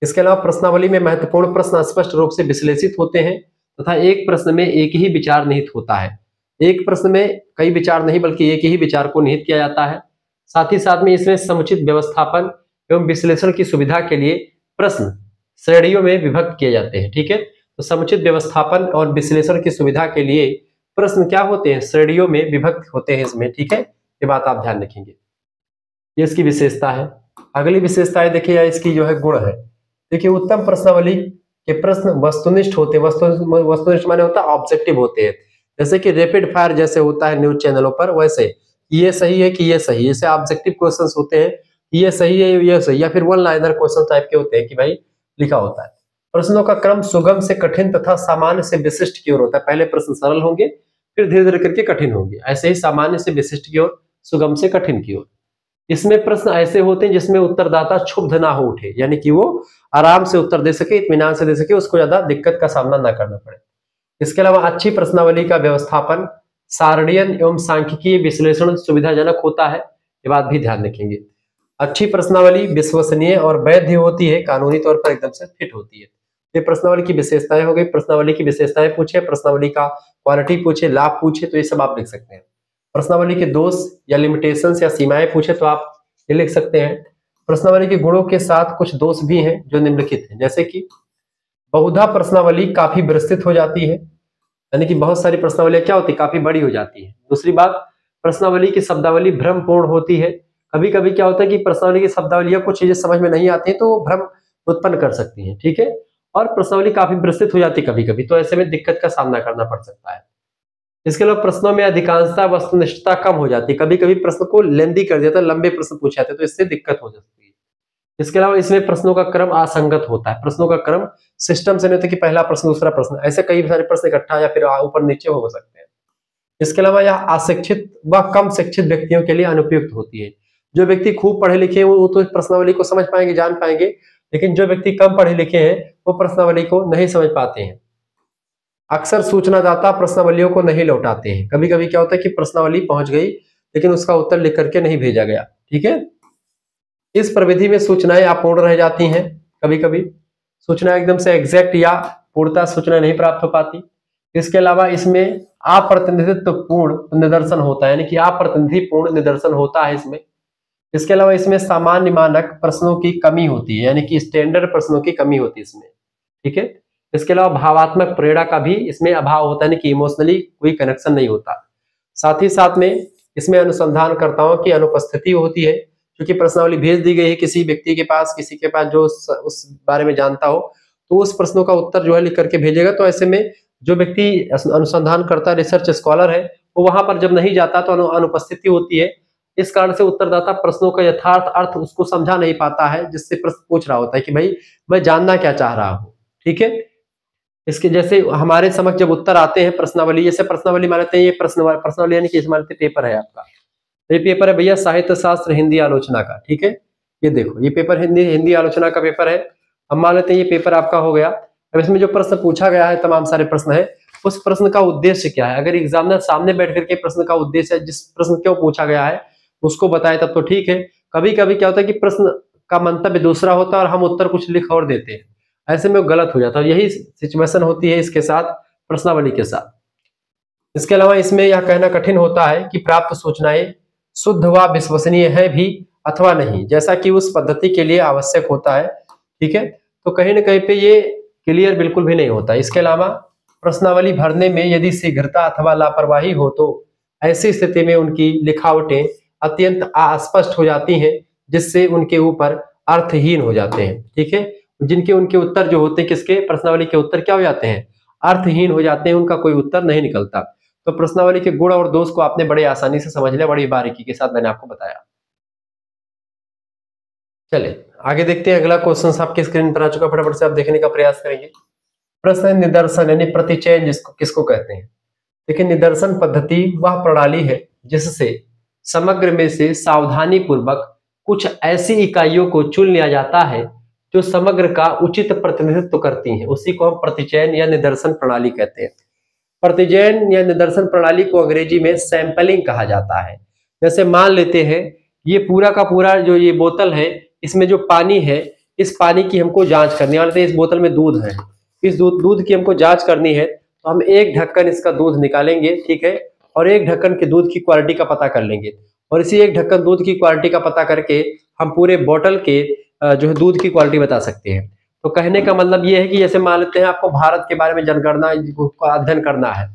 इसके अलावा प्रश्नावली में महत्वपूर्ण प्रश्न स्पष्ट रूप से विश्लेषित होते हैं तथा एक प्रश्न में एक ही विचार निहित होता है। एक प्रश्न में कई विचार नहीं बल्कि एक ही विचार को निहित किया जाता है। साथ ही साथ में इसमें समुचित व्यवस्थापन एवं विश्लेषण की सुविधा के लिए प्रश्न श्रेणियों में विभक्त किए जाते हैं। ठीक है, तो समुचित व्यवस्थापन और विश्लेषण की सुविधा के लिए प्रश्न क्या होते हैं, श्रेणियों में विभक्त होते हैं इसमें। ठीक है, ये बात आप ध्यान रखेंगे, ये इसकी विशेषता है। अगली विशेषता है, देखिए इसकी जो है गुण है। देखिए, उत्तम प्रश्नावली के प्रश्न वस्तुनिष्ठ होते हैं। वस्तुनिष्ठ माने होता है ऑब्जेक्टिव होते हैं, जैसे कि रैपिड फायर जैसे होता है न्यूज चैनलों पर, वैसे ये सही है कि ये सही है, जैसे ऑब्जेक्टिव क्वेश्चंस होते हैं, ये सही है ये सही, या फिर वन लाइनर क्वेश्चन टाइप के होते हैं कि भाई लिखा होता है। प्रश्नों का क्रम सुगम से कठिन तथा सामान्य से विशिष्ट की ओर होता है। पहले प्रश्न सरल होंगे, फिर धीरे धीरे करके कठिन होंगे, ऐसे ही सामान्य से विशिष्ट की ओर, सुगम से कठिन की ओर। इसमें प्रश्न ऐसे होते हैं जिसमें उत्तरदाता क्षुब्ध ना हो उठे, यानी कि वो आराम से उत्तर दे सके, इत्मीनान से दे सके, उसको ज्यादा दिक्कत का सामना ना करना पड़े। इसके अलावा अच्छी प्रश्नावली का व्यवस्थापन सारणीयन एवं सांख्यिकीय विश्लेषण सुविधाजनक होता है, ये बात भी ध्यान रखेंगे। अच्छी प्रश्नावली विश्वसनीय और वैध होती है, कानूनी तौर पर एकदम से फिट होती है। ये प्रश्नावली की विशेषताएं हो गई। प्रश्नावली की विशेषताएं पूछे, प्रश्नावली का क्वालिटी पूछे, लाभ पूछे, तो ये सब आप लिख सकते हैं। प्रश्नावली के दोष या लिमिटेशंस या सीमाएं पूछे तो आप ये लिख सकते हैं। प्रश्नावली के गुणों के साथ कुछ दोष भी हैं जो निम्नलिखित हैं, जैसे कि बहुधा प्रश्नावली काफी विस्तृत हो जाती है, यानी कि बहुत सारी प्रश्नावलियां क्या होती है, काफी बड़ी हो जाती है। दूसरी बात, प्रश्नावली की शब्दावली भ्रमपूर्ण होती है। कभी कभी क्या होता है कि प्रश्नावली की शब्दावलियां कुछ चीजें समझ में नहीं आती है तो वो भ्रम उत्पन्न कर सकती हैं, ठीक है। और प्रश्नावली काफी विस्तृत हो जाती है कभी कभी, तो ऐसे में दिक्कत का सामना करना पड़ सकता है। इसके अलावा प्रश्नों में अधिकांशता वस्तुनिष्ठता कम हो जाती है, कभी कभी प्रश्न को लेंदी कर दिया, लंबे प्रश्न पूछे जाते हैं तो इससे दिक्कत हो सकती है। इसके अलावा इसमें प्रश्नों का क्रम असंगत होता है, प्रश्नों का क्रम सिस्टम से नहीं होता कि पहला प्रश्न दूसरा प्रश्न, ऐसे कई सारे प्रश्न इकट्ठा या फिर ऊपर नीचे हो सकते हैं। इसके अलावा यह अशिक्षित व कम शिक्षित व्यक्तियों के लिए अनुपयुक्त होती है। जो व्यक्ति खूब पढ़े लिखे हैं वो तो प्रश्नावली को समझ पाएंगे, जान पाएंगे, लेकिन जो व्यक्ति कम पढ़े लिखे हैं वो प्रश्नावली को नहीं समझ पाते हैं। अक्सर सूचनादाता प्रश्नावलियों को नहीं लौटाते हैं। कभी कभी क्या होता है कि प्रश्नावली पहुंच गई लेकिन उसका उत्तर लिख करके नहीं भेजा गया, ठीक है। इस प्रविधि में सूचनाएं अपूर्ण रह जाती हैं, कभी कभी सूचना एकदम से एग्जैक्ट या पूर्णता सूचना नहीं प्राप्त हो पाती। इसके अलावा इसमें अप्रतिनिधित्व पूर्ण निदर्शन होता है, यानी कि अप्रतिनिधि पूर्ण निदर्शन होता है इसमें। इसके अलावा इसमें सामान्य मानक प्रश्नों की कमी होती है, यानी कि स्टैंडर्ड प्रश्नों की कमी होती है इसमें, ठीक है। इसके अलावा भावात्मक प्रेरणा का भी इसमें अभाव होता है, यानी कि इमोशनली कोई कनेक्शन नहीं होता। साथ ही साथ में इसमें अनुसंधानकर्ताओं की अनुपस्थिति होती है, क्योंकि प्रश्नावली भेज दी गई है किसी व्यक्ति के पास, किसी के पास जो उस बारे में जानता हो, तो उस प्रश्नों का उत्तर जो है लिख करके भेजेगा। तो ऐसे में जो व्यक्ति अनुसंधान करता, रिसर्च स्कॉलर है, वो वहां पर जब नहीं जाता तो अनुपस्थिति होती है। इस कारण से उत्तरदाता प्रश्नों का यथार्थ अर्थ उसको समझा नहीं पाता है, जिससे प्रश्न पूछ रहा होता है कि भाई मैं जानना क्या चाह रहा हूँ, ठीक है। इसके जैसे हमारे समक्ष जब उत्तर आते हैं प्रश्नावली, जैसे प्रश्नावली मान लेते हैं, ये प्रश्नावली यानी कि मान लेते पेपर है आपका, ये पेपर है भैया साहित्य शास्त्र हिंदी आलोचना का, ठीक है। ये देखो ये पेपर हिंदी आलोचना का पेपर है। हम मान लेते हैं ये पेपर आपका हो गया। अब इसमें जो प्रश्न पूछा गया है, तमाम सारे प्रश्न है, उस प्रश्न का उद्देश्य क्या है। अगर एग्जामिनर सामने बैठ करके प्रश्न का उद्देश्य, जिस प्रश्न क्यों पूछा गया है उसको बताए तब तो ठीक है। कभी कभी क्या होता है कि प्रश्न का मंतव्य दूसरा होता है और हम उत्तर कुछ लिख और देते हैं, ऐसे में गलत हो जाता है। यही सिचुएशन होती है इसके साथ, प्रश्नावली के साथ। इसके अलावा इसमें यह कहना कठिन होता है कि प्राप्त सूचनाएं शुद्ध व विश्वसनीय है भी अथवा नहीं, जैसा कि उस पद्धति के लिए आवश्यक होता है, ठीक है। तो कहीं ना कहीं पे ये क्लियर बिल्कुल भी नहीं होता। इसके अलावा प्रश्नावली भरने में यदि शीघ्रता अथवा लापरवाही हो तो ऐसी स्थिति में उनकी लिखावटें अत्यंत अस्पष्ट हो जाती हैं, जिससे उनके ऊपर अर्थहीन हो जाते हैं, ठीक है। जिनके उनके उत्तर जो होते हैं, किसके, प्रश्नावली के उत्तर क्या हो जाते हैं, अर्थहीन हो जाते हैं, उनका कोई उत्तर नहीं निकलता। तो प्रश्नावली के गुण और दोष को आपने बड़े आसानी से समझ लिया, बड़ी बारीकी के साथ मैंने आपको बताया। चले आगे देखते हैं, अगला क्वेश्चन आपके स्क्रीन पर आ चुका, फटाफट से आप देखने का प्रयास करेंगे। प्रश्न निदर्शन यानी प्रतिचयन जिसको किसको कहते हैं। देखिए निदर्शन पद्धति वह प्रणाली है जिससे समग्र में से सावधानी पूर्वक कुछ ऐसी इकाइयों को चुन लिया जाता है जो समग्र का उचित प्रतिनिधित्व करती हैं, उसी को हम प्रतिचयन या निदर्शन प्रणाली कहते हैं। प्रतिचयन या निदर्शन प्रणाली को अंग्रेजी में सैंपलिंग कहा जाता है। जैसे मान लेते हैं ये पूरा का पूरा जो ये बोतल है, इसमें जो पानी है, इस पानी की हमको जांच करनी है। इस बोतल में दूध है, इस दूध की हमको जांच करनी है, तो हम एक ढक्कन इसका दूध निकालेंगे, ठीक है, और एक ढक्कन के दूध की क्वालिटी का पता कर लेंगे, और इसी एक ढक्कन दूध की क्वालिटी का पता करके हम पूरे बोतल के जो है दूध की क्वालिटी बता सकते हैं। तो कहने का मतलब ये है कि जैसे मान लेते हैं आपको भारत के बारे में जनगणना का अध्ययन करना है,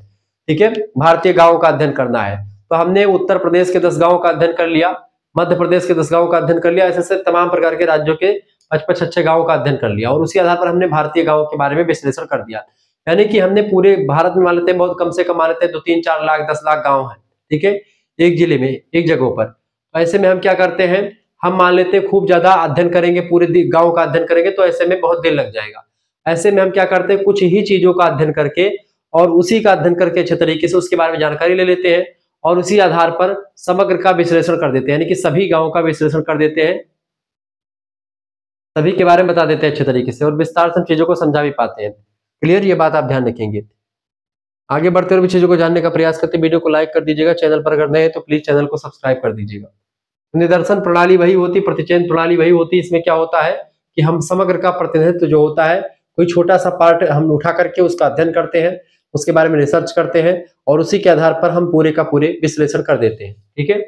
ठीक है, भारतीय गांवों का अध्ययन करना है, तो हमने उत्तर प्रदेश के 10 गांवों का अध्ययन कर लिया, मध्य प्रदेश के 10 गांवों का अध्ययन कर लिया, ऐसे तमाम प्रकार के राज्यों के 55 अच्छे गांवों का अध्ययन कर लिया, और उसी आधार पर हमने भारतीय गांवों के बारे में विश्लेषण कर दिया। यानी कि हमने पूरे भारत में मान लेते हैं बहुत कम से कम मान लेते हैं 2-3-4 लाख 10 लाख गाँव है, ठीक है, एक जिले में, एक जगहों पर। ऐसे में हम क्या करते हैं, हम मान लेते हैं खूब ज्यादा अध्ययन करेंगे, पूरे गांव का अध्ययन करेंगे, तो ऐसे में बहुत देर लग जाएगा। ऐसे में हम क्या करते हैं, कुछ ही चीजों का अध्ययन करके और उसी का अध्ययन करके अच्छे तरीके से उसके बारे में जानकारी ले लेते हैं, और उसी आधार पर समग्र का विश्लेषण कर देते हैं, यानी कि सभी गांवों का विश्लेषण कर देते हैं, सभी के बारे में बता देते हैं अच्छे तरीके से, और विस्तार से चीजों को समझा भी पाते हैं। क्लियर, ये बात आप ध्यान रखेंगे। आगे बढ़ते हुए चीजों को जानने का प्रयास करते हैं। वीडियो को लाइक कर दीजिएगा, चैनल पर अगर नए हैं तो प्लीज चैनल को सब्सक्राइब कर दीजिएगा। निदर्शन प्रणाली वही होती, प्रतिचयन प्रणाली वही होती, इसमें क्या होता है कि हम समग्र का प्रतिनिधित्व जो होता है, कोई छोटा सा पार्ट हम उठा करके उसका अध्ययन करते हैं, उसके बारे में रिसर्च करते हैं और उसी के आधार पर हम पूरे का पूरे विश्लेषण कर देते हैं। ठीक है।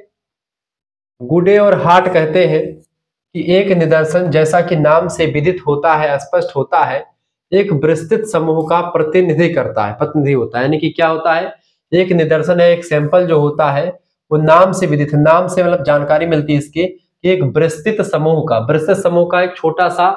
गुडे और हार्ट कहते हैं कि एक निदर्शन जैसा कि नाम से विदित होता है, स्पष्ट होता है, एक विस्तृत समूह का प्रतिनिधि करता है, प्रतिनिधि होता है। यानी कि क्या होता है, एक निदर्शन है, एक सैंपल जो होता है वो नाम से विदित, नाम से मतलब जानकारी मिलती है इसकी कि एक विस्तृत समूह का, विस्तृत समूह का एक छोटा सा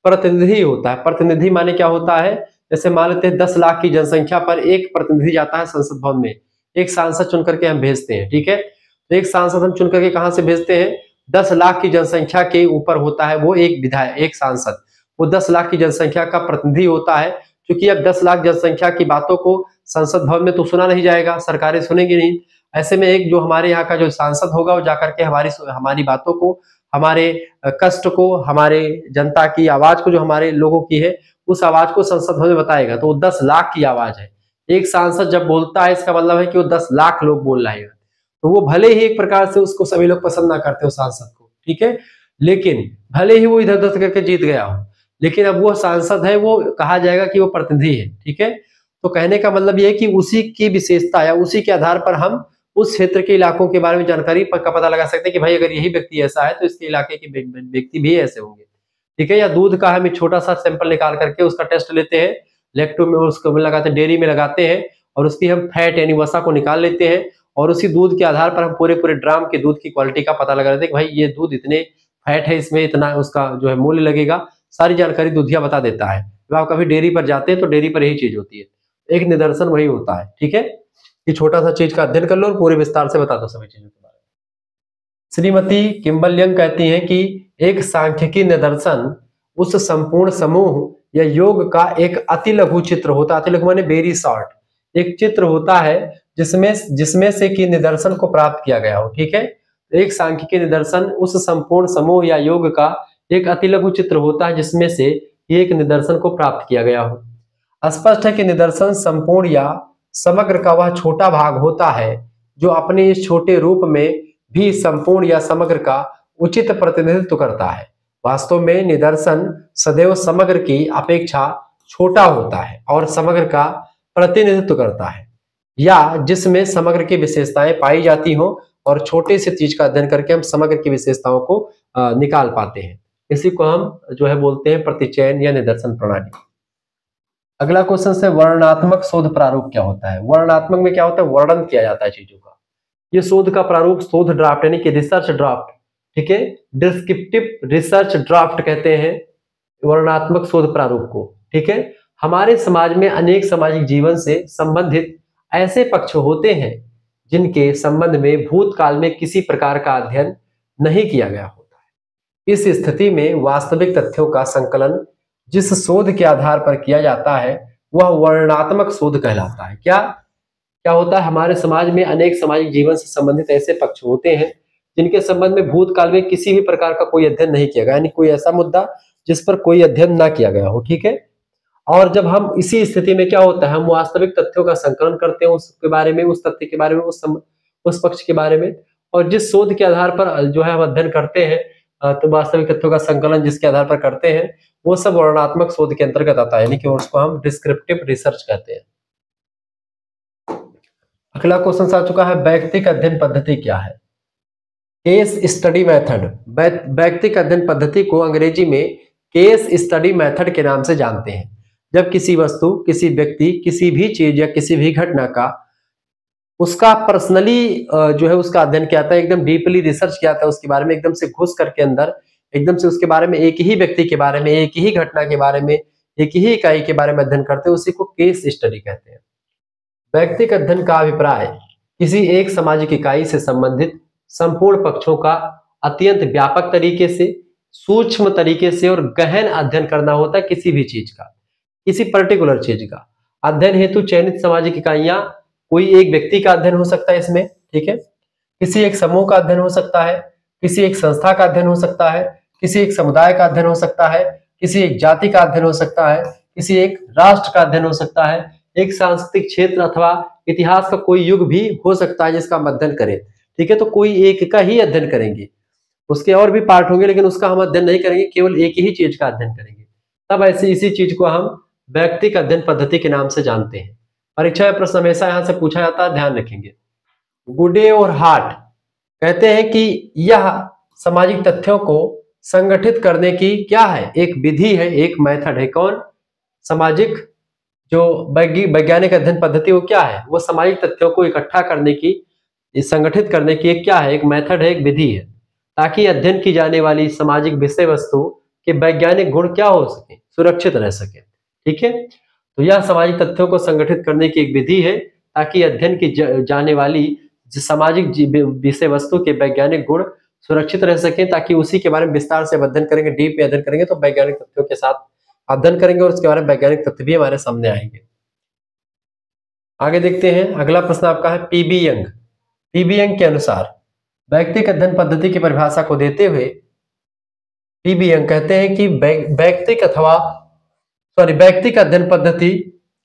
प्रतिनिधि होता है। प्रतिनिधि माने क्या होता है, जैसे मान लेते हैं 10 लाख की जनसंख्या पर एक प्रतिनिधि जाता है संसद भवन में, एक सांसद चुन करके हम भेजते हैं। ठीक है। तो एक सांसद हम चुन करके कहां से भेजते हैं, 10 लाख की जनसंख्या के ऊपर होता है वो एक विधायक, एक सांसद, वो 10 लाख की जनसंख्या का प्रतिनिधि होता है। क्योंकि अब 10 लाख जनसंख्या की बातों को संसद भवन में तो सुना नहीं जाएगा, सरकारें सुनेंगी नहीं। ऐसे में एक जो हमारे यहाँ का जो सांसद होगा वो जाकर के हमारी बातों को, हमारे कष्ट को, हमारे जनता की आवाज को, जो हमारे लोगों की है, उस आवाज को संसद भवन में बताएगा। तो वो 10 लाख की आवाज है। एक सांसद जब बोलता है इसका मतलब है कि वो 10 लाख लोग बोल रहे हैं। तो वो भले ही एक प्रकार से उसको सभी लोग पसंद ना करते हो सांसद को, ठीक है, लेकिन भले ही वो इधर उधर करके जीत गया हो, लेकिन अब वो सांसद है, वो कहा जाएगा कि वो प्रतिनिधि है। ठीक है। तो कहने का मतलब ये है कि उसी की विशेषता या उसी के आधार पर हम उस क्षेत्र के इलाकों के बारे में जानकारी का पता लगा सकते हैं कि भाई अगर यही व्यक्ति ऐसा है तो इसके इलाके के व्यक्ति भी ऐसे होंगे। ठीक है। या दूध का हम एक छोटा सा सैंपल निकाल करके उसका टेस्ट लेते हैं, लैक्टो में उसको लगाते हैं, डेयरी में लगाते हैं, और उसकी हम फैट यानी वसा को निकाल लेते हैं, और उसी दूध के आधार पर हम पूरे पूरे ड्राम के दूध की क्वालिटी का पता लगा लेते हैं कि भाई ये दूध इतने फैट है, इसमें इतना उसका जो है मूल्य लगेगा। सारी जानकारी दूधिया बता देता है। जब आप कभी डेयरी पर जाते हैं तो डेयरी पर यही चीज होती है, एक निदर्शन वही होता है। ठीक है। ये छोटा सा चीज का अध्ययन कर लो और पूरे विस्तार से बता दो सभी चीजों के बारे में। श्रीमती किम्बल यंग कहती हैं कि एक सांख्यिकी निदर्शन उस संपूर्ण समूह या योग का एक अति लघु चित्र होता है। अति लघु माने वेरी शॉर्ट, एक चित्र होता है जिसमें से कि निदर्शन को प्राप्त किया गया हो। ठीक है। एक सांख्यिकी निदर्शन उस संपूर्ण समूह या योग का एक अति लघु चित्र होता है जिसमें से एक निदर्शन को प्राप्त किया गया हो। स्पष्ट है कि निदर्शन संपूर्ण या समग्र का वह छोटा भाग होता है जो अपने इस छोटे रूप में भी संपूर्ण या समग्र का उचित प्रतिनिधित्व करता है। वास्तव में निदर्शन सदैव समग्र की अपेक्षा छोटा होता है और समग्र का प्रतिनिधित्व करता है, या जिसमें समग्र की विशेषताएं पाई जाती हो, और छोटे से चीज का अध्ययन करके हम समग्र की विशेषताओं को निकाल पाते हैं। इसी को हम जो है बोलते हैं प्रतिचयन या निदर्शन प्रणाली। अगला क्वेश्चन से वर्णनात्मक शोध प्रारूप क्या होता है। वर्णनात्मक में क्या होता है, वर्णन किया जाता है चीजों का। ये शोध का प्रारूप शोध ड्राफ्ट यानी कि रिसर्च ड्राफ्ट, ठीक है, डिस्क्रिप्टिव रिसर्च ड्राफ्ट कहते हैं वर्णनात्मक शोध प्रारूप को। ठीक है। हमारे समाज में अनेक सामाजिक जीवन से संबंधित ऐसे पक्ष होते हैं जिनके संबंध में भूतकाल में किसी प्रकार का अध्ययन नहीं किया गया होता है। इस स्थिति में वास्तविक तथ्यों का संकलन जिस शोध के आधार पर किया जाता है वह वर्णनात्मक शोध कहलाता है। क्या क्या होता है, हमारे समाज में अनेक सामाजिक जीवन से संबंधित ऐसे पक्ष होते हैं जिनके संबंध में भूतकाल में किसी भी प्रकार का कोई अध्ययन नहीं किया गया, यानी कोई ऐसा मुद्दा जिस पर कोई अध्ययन ना किया गया हो। ठीक है। और जब हम इसी स्थिति में क्या होता है, हम वास्तविक तथ्यों का संकलन करते हैं उसके बारे में, उस तथ्य के बारे में, उस पक्ष के बारे में, और जिस शोध के आधार पर जो है हम अध्ययन करते हैं, तो वास्तविक तथ्यों का संकलन जिसके आधार पर करते हैं वो सब वर्णनात्मक शोध के अंतर्गत आता है, यानी कि उसको हम डिस्क्रिप्टिव रिसर्च कहते हैं। अगला क्वेश्चन आ चुका है, वैयक्तिक अध्ययन पद्धति क्या है। केस स्टडी मेथड, वैयक्तिक अध्ययन पद्धति को अंग्रेजी में केस स्टडी मेथड के नाम से जानते हैं। जब किसी वस्तु, किसी व्यक्ति, किसी भी चीज या किसी भी घटना का उसका पर्सनली जो है उसका अध्ययन किया जाता है, एकदम डीपली रिसर्च किया जाता है उसके बारे में, एकदम से घुस करके अंदर एकदम से उसके बारे में, एक ही व्यक्ति के बारे में, एक ही घटना के बारे में, एक ही इकाई के बारे में अध्ययन करते हैं, उसी को केस स्टडी कहते हैं। वैयक्तिक अध्ययन का अभिप्राय किसी एक सामाजिक इकाई से संबंधित संपूर्ण पक्षों का अत्यंत व्यापक तरीके से, सूक्ष्म तरीके से और गहन अध्ययन करना होता है। किसी भी चीज का, किसी पर्टिकुलर चीज का अध्ययन हेतु चयनित सामाजिक इकाइयां, कोई एक व्यक्ति का अध्ययन हो सकता है इसमें, ठीक है, किसी एक समूह का अध्ययन हो सकता है, किसी एक संस्था का अध्ययन हो सकता है, किसी एक समुदाय का अध्ययन हो सकता है, किसी एक जाति का अध्ययन हो सकता है, किसी एक राष्ट्र का अध्ययन हो सकता है, एक सांस्कृतिक क्षेत्र अथवा इतिहास का कोई युग भी हो सकता है जिसका हम अध्ययन करें। ठीक है। तो कोई एक का ही अध्ययन करेंगे, उसके और भी पार्ट होंगे लेकिन उसका हम अध्ययन नहीं करेंगे, केवल एक ही चीज का अध्ययन करेंगे। तब ऐसे इसी चीज को हम वैयक्तिक अध्ययन पद्धति के नाम से जानते हैं। परीक्षा में प्रश्न हमेशा यहां से पूछा जाता है, ध्यान रखेंगे। गुडे और हार्ट कहते हैं कि यह सामाजिक तथ्यों को संगठित करने की क्या है, एक विधि है, एक मेथड है। कौन? सामाजिक जो वैज्ञानिक अध्ययन पद्धति वो क्या है, वो सामाजिक तथ्यों को इकट्ठा करने की, संगठित करने की एक क्या है, एक मेथड है, एक विधि है, ताकि अध्ययन की जाने वाली सामाजिक विषय वस्तु के वैज्ञानिक गुण क्या हो सके, सुरक्षित रह सके। ठीक है, तो यह सामाजिक तथ्यों को संगठित करने की एक विधि है ताकि अध्ययन की जाने वाली सामाजिक विषय वस्तु के वैज्ञानिक गुण सुरक्षित रह सके, ताकि उसी के बारे में विस्तार से अध्ययन करेंगे, डीप में अध्ययन करेंगे तो वैज्ञानिक तथ्यों के साथ अध्ययन करेंगे और उसके बारे में वैज्ञानिक तथ्य भी हमारे सामने आएंगे। आगे देखते हैं, अगला प्रश्न आपका है पीबी यंग। पीबी यंग के अनुसार वैयक्तिक अध्ययन पद्धति की परिभाषा को देते हुए पीबी यंग कहते हैं कि वैयक्तिक अध्ययन पद्धति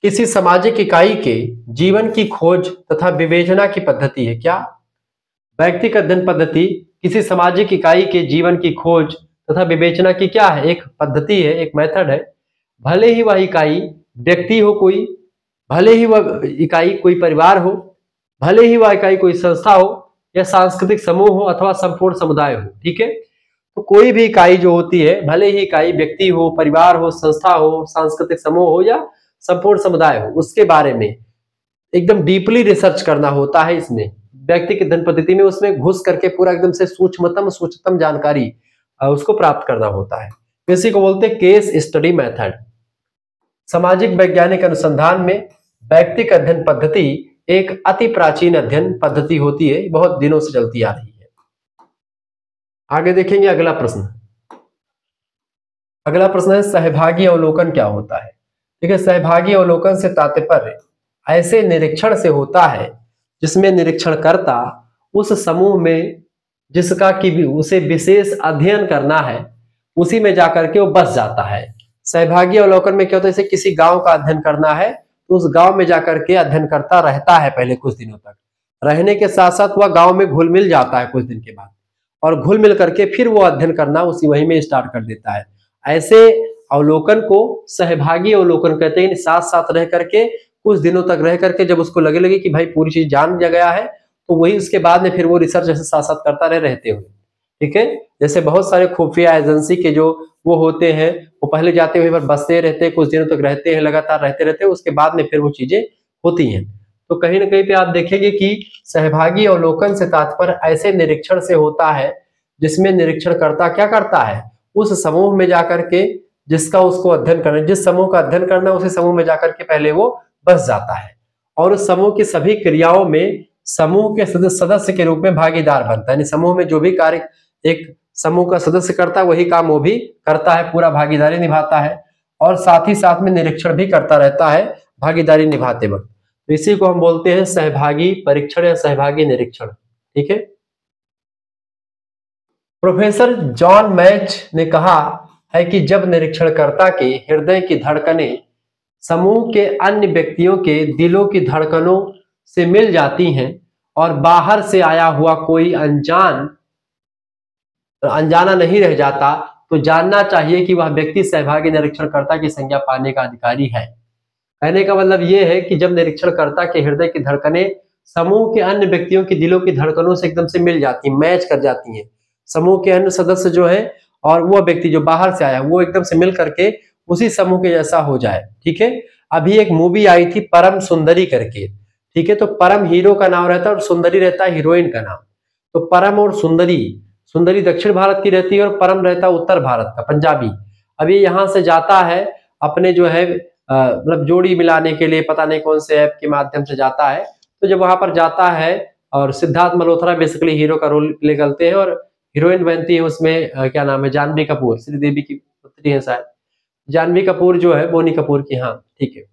किसी सामाजिक इकाई के जीवन की खोज तथा विवेचना की पद्धति है। क्या? वैयक्तिक अध्ययन पद्धति किसी सामाजिक इकाई के जीवन की खोज तथा विवेचना की क्या है, एक पद्धति है, एक मेथड है। भले ही वह इकाई व्यक्ति हो कोई, भले ही वह इकाई कोई परिवार हो, भले ही वह इकाई कोई संस्था हो या सांस्कृतिक समूह हो अथवा संपूर्ण समुदाय हो। ठीक है, तो कोई भी इकाई जो होती है, भले ही इकाई व्यक्ति हो, परिवार हो, संस्था हो, सांस्कृतिक समूह हो या संपूर्ण समुदाय हो, उसके बारे में एकदम डीपली रिसर्च करना होता है। इसमें व्यक्तिगत अध्ययन पद्धति में उसमें घुस करके पूरा एकदम से सूक्ष्मतम जानकारी उसको प्राप्त करना होता है। इसी को बोलते हैं केस स्टडी मेथड। सामाजिक वैज्ञानिक अनुसंधान में व्यक्तिगत अध्ययन पद्धति एक अति प्राचीन अध्ययन पद्धति होती है, बहुत दिनों से चलती आ रही है। आगे देखेंगे अगला प्रश्न। अगला प्रश्न है सहभागी अवलोकन क्या होता है। ठीक है, सहभागी अवलोकन से तात्पर्य ऐसे निरीक्षण से होता है जिसमें निरीक्षणकर्ता उस समूह में जिसका कि उसे विशेष अध्ययन करना है उसी में जाकर के वो बस जाता है। सहभागी अवलोकन में क्या होता है, जैसे किसी गांव का अध्ययन करना है तो उस गांव में जाकर के अध्ययन करता रहता है पहले कुछ दिनों तक, रहने के साथ साथ वह गांव में घुल मिल जाता है कुछ दिन के बाद, और घुल मिल करके फिर वो अध्ययन करना उसी वहीं में स्टार्ट कर देता है। ऐसे अवलोकन को सहभागी अवलोकन कहते हैं। साथ साथ रह करके कुछ दिनों तक रह करके जब उसको लगे कि भाई पूरी चीज जान गया है तो वही उसके बाद में फिर वो रिसर्च ऐसे साथ साथ करता रहते हुए। ठीक है, जैसे बहुत सारे खुफिया एजेंसी के जो वो होते हैं, वो पहले जाते हुए पर बसते रहते हैं, कुछ दिनों तक रहते हैं, लगातार रहते हैं, उसके बाद में फिर वो चीजें होती हैं। तो कहीं ना कहीं पे आप देखेंगे कि सहभागी अवलोकन से तात्पर्य ऐसे निरीक्षण से होता है जिसमें निरीक्षणकर्ता क्या करता है, उस समूह में जाकर के जिसका उसको अध्ययन करना, जिस समूह का अध्ययन करना उसी समूह में जाकर के पहले वो बस जाता है और उस समूह की सभी क्रियाओं में समूह के सदस्य के रूप में भागीदार बनता है। यानी समूह में जो भी कार्य एक समूह का सदस्य करता है वही काम वो भी करता है, पूरा भागीदारी निभाता है और साथ ही साथ में निरीक्षण भी करता रहता है भागीदारी निभाते वक्त। तो इसी को हम बोलते हैं सहभागी परीक्षण या सहभागी निरीक्षण। ठीक है, प्रोफेसर जॉन मैच ने कहा है कि जब निरीक्षणकर्ता के हृदय की धड़कनें समूह के अन्य व्यक्तियों के दिलों की धड़कनों से मिल जाती हैं और बाहर से आया हुआ कोई अनजाना नहीं रह जाता, तो जानना चाहिए कि वह व्यक्ति सहभागी निरीक्षणकर्ता की संज्ञा पाने का अधिकारी है। कहने का मतलब यह है कि जब निरीक्षणकर्ता के हृदय की धड़कनें समूह के अन्य व्यक्तियों की दिलों की धड़कनों से एकदम से मिल जाती, मैच कर जाती हैं, समूह के अन्य सदस्य जो है और वो व्यक्ति जो बाहर से आया वो एकदम से मिल करके उसी समूह के जैसा हो जाए। ठीक है, अभी एक मूवी आई थी परम सुंदरी करके। ठीक है, तो परम हीरो का नाम रहता है और सुंदरी रहता है हीरोइन का नाम। तो परम और सुंदरी, सुंदरी दक्षिण भारत की रहती है और परम रहता है उत्तर भारत का, पंजाबी। अब ये यहाँ से जाता है अपने जो है मतलब जोड़ी मिलाने के लिए, पता नहीं कौन से ऐप के माध्यम से जाता है। तो जब वहां पर जाता है और सिद्धार्थ मल्होत्रा बेसिकली हीरो का रोल प्ले करते हैं और हीरोइन बनती है उसमें क्या नाम है, जानवी कपूर, श्रीदेवी की पुत्री है शायद, जानवी कपूर जो है बोनी कपूर की। हाँ ठीक है,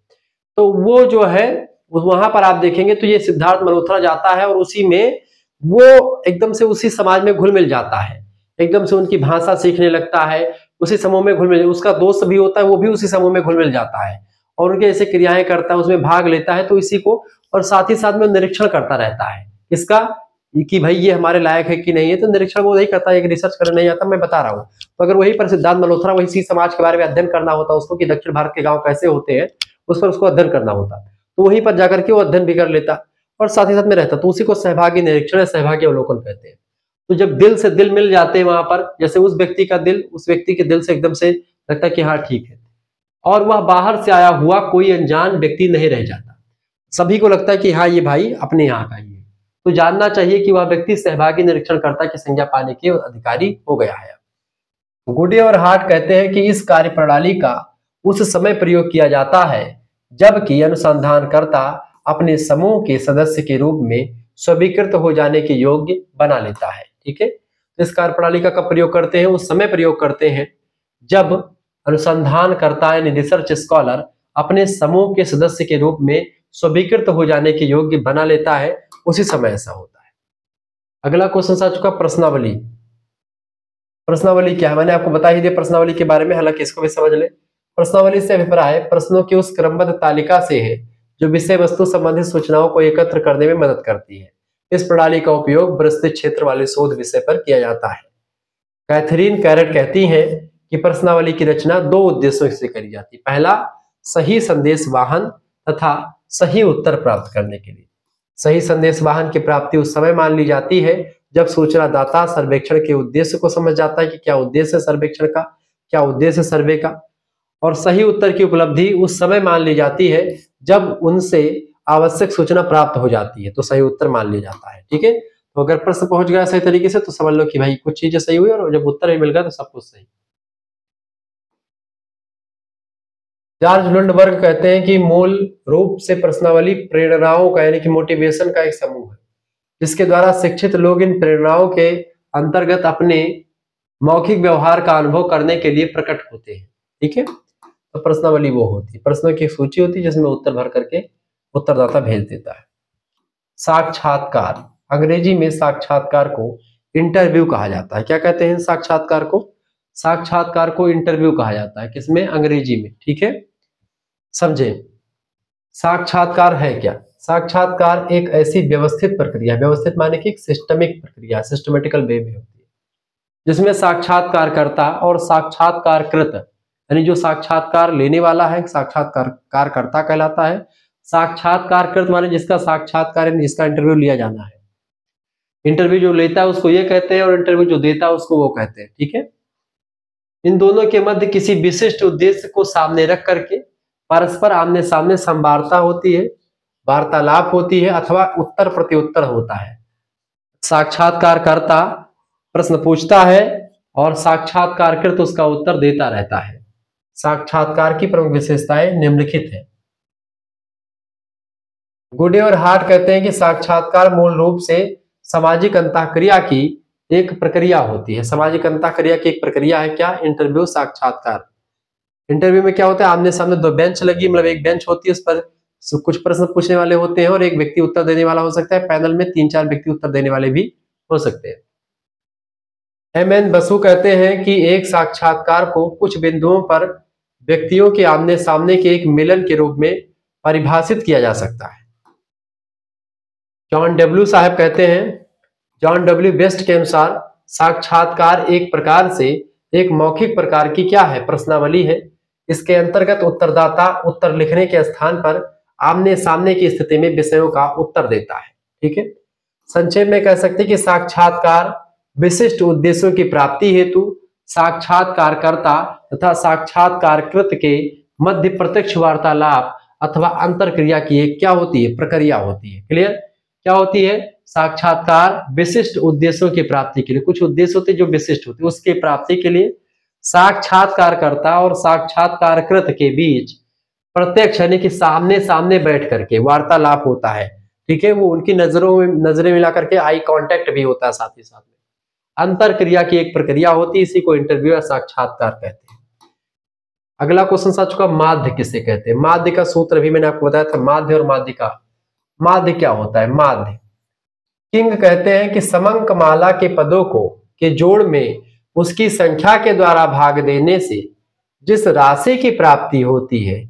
तो वो जो है वहां पर आप देखेंगे तो ये सिद्धार्थ मल्होत्रा जाता है और उसी में वो एकदम से उसी समाज में घुल मिल जाता है, एकदम से उनकी भाषा सीखने लगता है, उसी समूह में घुल मिल, उसका दोस्त भी होता है वो भी उसी समूह में घुल मिल जाता है और उनके ऐसे क्रियाएं करता है, उसमें भाग लेता है। तो इसी को और साथ ही साथ में निरीक्षण करता रहता है इसका कि भाई ये हमारे लायक है कि नहीं है, तो निरीक्षण वो नहीं करता है, रिसर्च करने नहीं आता, मैं बता रहा हूँ। तो अगर वही पर सिद्धार्थ मल्होत्रा वही समाज के बारे में अध्ययन करना होता उसको कि दक्षिण भारत के गांव कैसे होते हैं, उस पर उसको अध्ययन करना होता, तो वहीं पर जाकर के वो अध्ययन भी कर लेता और साथ ही साथ में रहता, तो उसी को सहभागी निरीक्षण या सहभागी अवलोकन कहते हैं। तो जब दिल से दिल मिल जाते हैं वहां पर, जैसे उस व्यक्ति का दिल उस व्यक्ति के दिल से एकदम से लगता है कि हाँ ठीक है, और वह बाहर से आया हुआ कोई अनजान व्यक्ति नहीं रह जाता, सभी को लगता है कि हाँ ये भाई अपने यहाँ का ही है, तो जानना चाहिए कि वह व्यक्ति सहभागी निरीक्षणकर्ता की संज्ञा पाने के अधिकारी हो गया है। गुडे और हार्ट कहते हैं कि इस कार्य प्रणाली का उस समय प्रयोग किया जाता है जबकि अनुसंधानकर्ता अपने समूह के सदस्य के रूप में स्वीकृत हो जाने के योग्य बना लेता है। ठीक है, तो इस कार्य प्रणाली का कब प्रयोग करते हैं? उस समय प्रयोग करते हैं जब अनुसंधानकर्ता यानी रिसर्च स्कॉलर अपने समूह के सदस्य के रूप में स्वीकृत हो जाने के योग्य बना लेता है, उसी समय ऐसा होता है। अगला क्वेश्चन आ चुका प्रश्नावली। प्रश्नावली क्या है? मैंने आपको बता ही दिया प्रश्नावली के बारे में, हालांकि इसको भी समझ ले। प्रश्नावली से अभिप्राय प्रश्नों की उस क्रमबद्ध तालिका से है जो विषय वस्तु संबंधित सूचनाओं को एकत्र करने में मदद करती है। इस प्रणाली का उपयोग विस्तृत क्षेत्र वाले शोध विषय पर किया जाता है। कैथरीन कैरेट कहती हैं कि प्रश्नावली की रचना दो उद्देश्यों से करी जाती है। पहला, सही संदेश वाहन तथा सही उत्तर प्राप्त करने के लिए। सही संदेश वाहन की प्राप्ति उस समय मान ली जाती है जब सूचनादाता सर्वेक्षण के उद्देश्य को समझ जाता है कि क्या उद्देश्य है सर्वेक्षण का, क्या उद्देश्य सर्वे का, और सही उत्तर की उपलब्धि उस समय मान ली जाती है जब उनसे आवश्यक सूचना प्राप्त हो जाती है, तो सही उत्तर मान लिया जाता है। ठीक है, तो अगर प्रश्न पहुंच गया सही तरीके से तो समझ लो कि भाई कुछ चीजें सही हुई, और जब उत्तर भी मिल गया तो सब कुछ सही। जॉर्ज लुंडबर्ग कहते हैं कि मूल रूप से प्रश्नावली प्रेरणाओं का यानी कि मोटिवेशन का एक समूह है जिसके द्वारा शिक्षित लोग इन प्रेरणाओं के अंतर्गत अपने मौखिक व्यवहार का अनुभव करने के लिए प्रकट होते हैं। ठीक है, तो प्रश्नावली वो होती है, प्रश्नों की एक सूची होती है जिसमें उत्तर भर करके उत्तरदाता भेज देता है। साक्षात्कार, अंग्रेजी में साक्षात्कार को इंटरव्यू कहा जाता है। क्या कहते हैं साक्षात्कार को? साक्षात्कार को इंटरव्यू कहा जाता है। किसमें? अंग्रेजी में। ठीक है, समझे साक्षात्कार है क्या? साक्षात्कार एक ऐसी व्यवस्थित प्रक्रिया, व्यवस्थित माने कि सिस्टमिक प्रक्रिया, सिस्टमेटिकल वे में होती है, जिसमें साक्षात्कारकर्ता और साक्षात्कारकृत यानी जो साक्षात्कार लेने वाला है साक्षात्कारकर्ता कहलाता है, साक्षात्कारकृत माने जिसका साक्षात्कार जिसका इंटरव्यू लिया जाना है। इंटरव्यू जो लेता है उसको ये कहते हैं और इंटरव्यू जो देता है उसको वो कहते हैं। ठीक है, इन दोनों के मध्य किसी विशिष्ट उद्देश्य को सामने रख करके परस्पर आमने सामने संवार्ता होती है, वार्तालाप होती है अथवा उत्तर प्रत्युत्तर होता है। साक्षात्कारकर्ता प्रश्न पूछता है और साक्षात्कारकृत उसका उत्तर देता रहता है। साक्षात्कार की प्रमुख विशेषताएं निम्नलिखित है। गुडे और हार्ट कहते हैं कि साक्षात्कार मूल रूप से सामाजिक अंतःक्रिया की एक प्रक्रिया होती है। सामाजिक अंतःक्रिया की एक प्रक्रिया है क्या? इंटरव्यू, साक्षात्कार। इंटरव्यू में क्या होता है? आमने सामने दो बेंच लगी, मतलब एक बेंच होती है, उस पर कुछ प्रश्न पूछने वाले होते हैं और एक व्यक्ति उत्तर देने वाला हो सकता है। पैनल में 3-4 व्यक्ति उत्तर देने वाले भी हो सकते हैं। एम.एन. बसु कहते हैं कि एक साक्षात्कार को कुछ बिंदुओं पर व्यक्तियों के आमने सामने के एक मिलन के रूप में परिभाषित किया जा सकता है। जॉन डब्ल्यू साहब कहते हैं, जॉन डब्ल्यू बेस्ट के अनुसार साक्षात्कार एक प्रकार से एक मौखिक प्रकार की क्या है? प्रश्नावली है। इसके अंतर्गत उत्तरदाता उत्तर लिखने के स्थान पर आमने सामने की स्थिति में विषयों का उत्तर देता है। ठीक है, संक्षेप में कह सकते हैं कि साक्षात्कार विशिष्ट उद्देश्यों की प्राप्ति हेतु साक्षात्कारकर्ता तथा साक्षात्कारकृत के मध्य प्रत्यक्ष वार्तालाप अथवा अंतरक्रिया की एक क्या होती है? प्रक्रिया होती है। क्लियर? क्या होती है? साक्षात्कार विशिष्ट उद्देश्यों की प्राप्ति के लिए, कुछ उद्देश्य होते हैं जो विशिष्ट होते हैं, उसकी प्राप्ति के लिए साक्षात्कारकर्ता और साक्षात्कारकृत के बीच प्रत्यक्ष यानी कि सामने सामने बैठ करके वार्तालाप होता है। ठीक है, वो उनकी नजरें मिला करके आई कांटेक्ट भी होता है, साथ ही साथ में अंतर क्रिया की एक प्रक्रिया होती है। इसी को इंटरव्यू या साक्षात्कार कहते हैं। अगला क्वेश्चन आ चुका, माध्य किसे कहते हैं? माध्य का सूत्र भी मैंने आपको बताया था, माध्य और माध्यिका। माध्य क्या होता है? माध्य, किंग कहते हैं कि समंक माला के पदों को के जोड़ में उसकी संख्या के द्वारा भाग देने से जिस राशि की प्राप्ति होती है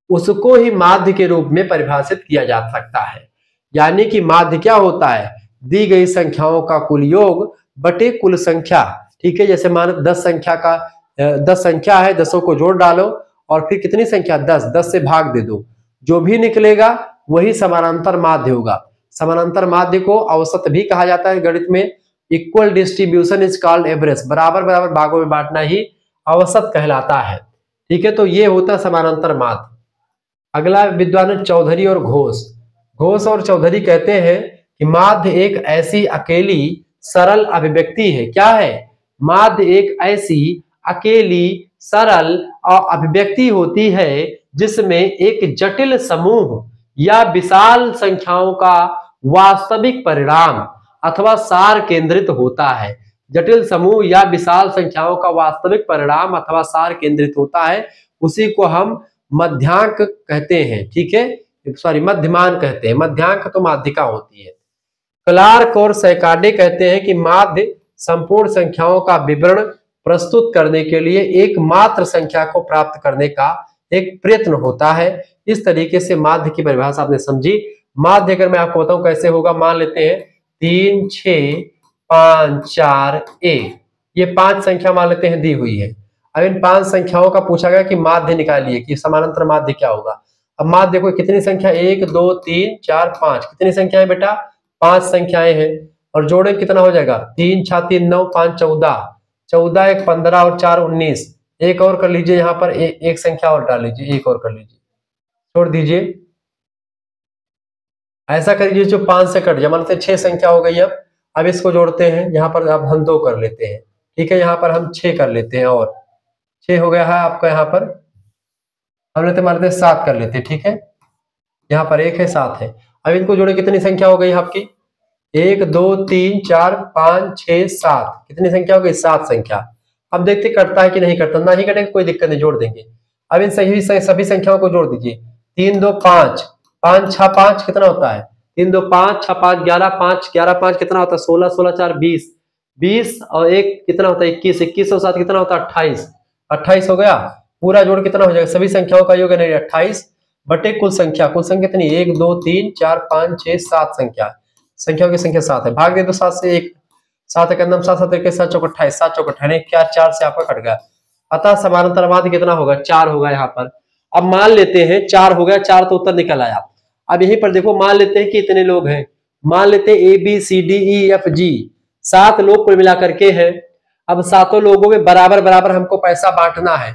उसको ही माध्य के रूप में परिभाषित किया जा सकता है। यानी कि माध्य क्या होता है? दी गई संख्याओं का कुल योग बटे कुल संख्या। ठीक है, जैसे मान 10 संख्या है, 10 को जोड़ डालो और फिर कितनी संख्या? 10 से भाग दे दो। जो भी निकलेगा वही समानांतर माध्य होगा। समानांतर माध्य को औसत भी कहा जाता है गणित में। Equal distribution is called average, बराबर बराबर भागों में बांटना ही औसत कहलाता है। ठीक है, तो ये होता है समानांतर माध्य। अगला विद्वान है चौधरी और घोष। घोष और चौधरी कहते हैं कि माध्य एक ऐसी अकेली सरल अभिव्यक्ति है। क्या है? माध्य एक ऐसी अकेली सरल अभिव्यक्ति होती है जिसमें एक जटिल समूह या विशाल संख्याओं का वास्तविक परिणाम अथवा सार केंद्रित होता है। जटिल समूह या विशाल संख्याओं का वास्तविक परिणाम अथवा सार केंद्रित होता है, उसी को हम मध्यांक कहते हैं। ठीक है, सॉरी मध्यमान कहते हैं। मध्यांक तो माध्यिका होती है। क्लार्क और सैकाडे कहते हैं कि माध्य संपूर्ण संख्याओं का विवरण प्रस्तुत करने के लिए एकमात्र संख्या को प्राप्त करने का एक प्रयत्न होता है। इस तरीके से माध्य की परिभाषा आपने समझी। माध्य अगर मैं आपको बताऊं कैसे होगा, मान लेते हैं 3, 6, 5, 4, 1, ये 5 संख्या मान लेते हैं दी हुई है। अब इन 5 संख्याओं का पूछा गया कि माध्य निकालिए कि समानांतर माध्य क्या होगा। अब माध्य देखो कितनी संख्या, 1, 2, 3, 4, 5, कितनी संख्याएं बेटा? 5 संख्याएं हैं। और जोड़े कितना हो जाएगा? 3 6 3 9 5 14, 14 1 15 और 4 19। एक और कर लीजिए, यहाँ पर एक संख्या और डाल लीजिए, एक और कर लीजिए, छोड़ दीजिए। ऐसा कर लीजिए जो 5 से कट जाए, मान लेते 6 संख्या हो गई। अब इसको जोड़ते हैं, यहाँ पर अब हम 2 कर लेते हैं। ठीक है, यहाँ पर हम 6 कर लेते हैं और 6 हो गया है आपका। यहाँ पर हम लेते मान लेते 7 कर लेते हैं। ठीक है, यहाँ पर 1 है 7 है। अब इनको जोड़े कितनी संख्या हो गई आपकी? 1 2 3 4 5 6 7, कितनी संख्या हो गई? 7 संख्या। अब देखते कटता है कि नहीं कटता। ना ही कटेगा कोई दिक्कत नहीं, जोड़ देंगे। अब इन सभी संख्याओं को जोड़ दीजिए। 3 2 5, 5 6 5 कितना होता है? 3 2 5 6 5 11, 5 11 5 कितना होता है? 16 16 4 20, 20 और 1 कितना होता है? 21, 21 और 7 कितना होता है? 28, 28 हो गया। पूरा जोड़ कितना हो जाएगा? सभी संख्याओं का योग है 28 बटे कुल संख्या। कुल संख्या कितनी? 1 2 3 4 5 6 7 संख्याओं की संख्या 7 है। भाग दे दो 7 से। 1 7 एकम 7 7 के 7 चौक 28, 7 चौक 28, क्या 4 से आपका कट गया। अतः समानांतर माध्य कितना होगा? 4 होगा यहाँ पर। अब मान लेते हैं 4 हो गया, 4 तो उत्तर निकल आया। अब यहीं पर देखो, मान लेते हैं कि इतने लोग हैं। मान लेते हैं A B C D E F G, 7 लोग कुल मिला करके हैं। अब 7 लोगों में बराबर बराबर हमको पैसा बांटना है।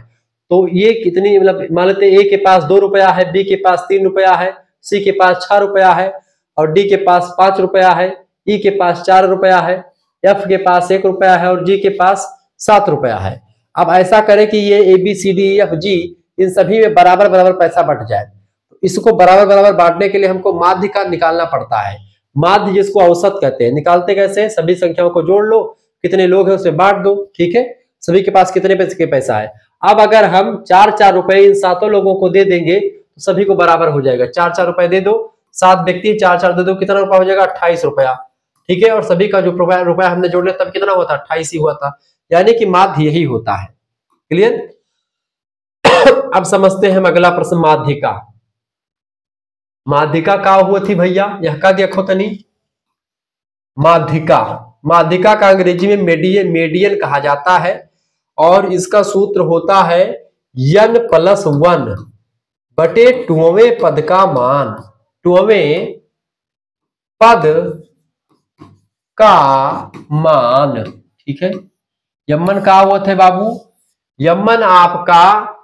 तो ये कितनी, मतलब मान लेते हैं ए के पास 2 रुपया है, बी के पास 3 रुपया है, सी के पास 6 रुपया है और डी के पास 5 रुपया है, ई के पास 4 रुपया है, एफ के पास 1 रुपया है और जी के पास 7 रुपया है। अब ऐसा करें कि ये A B C D E F G इन सभी में बराबर बराबर पैसा बट जाए। तो इसको बराबर बराबर बांटने के लिए हमको माध्य का निकालना पड़ता है। माध्य जिसको औसत कहते हैं। निकालते कैसे? सभी संख्याओं को जोड़ लो, कितने लोग हैं उसे बांट दो। ठीक है, सभी के पास कितने पैसे के पैसा है। अब अगर हम 4 रुपए इन 7 लोगों को दे देंगे तो सभी को बराबर हो जाएगा। 4 रुपए दे दो, 7 व्यक्ति 4 दे दो, कितना रुपया हो जाएगा? 28 रुपया। ठीक है, और सभी का जो रुपया हमने जोड़ लिया तब कितना हुआ था? 28 ही हुआ था। यानी कि माध्य यही होता है। क्लियर? अब समझते हैं हम अगला प्रश्न, माध्यिका। माध्यिका का हुआ थी भैया, यह का देखो तनी। माध्यिका, माध्यिका का अंग्रेजी में मीडियन कहा जाता है और इसका सूत्र होता है n+1 बटे 2वें पद का मान। 2वें पद का मान। ठीक है, यमन का हुआ थे बाबू, यमन आपका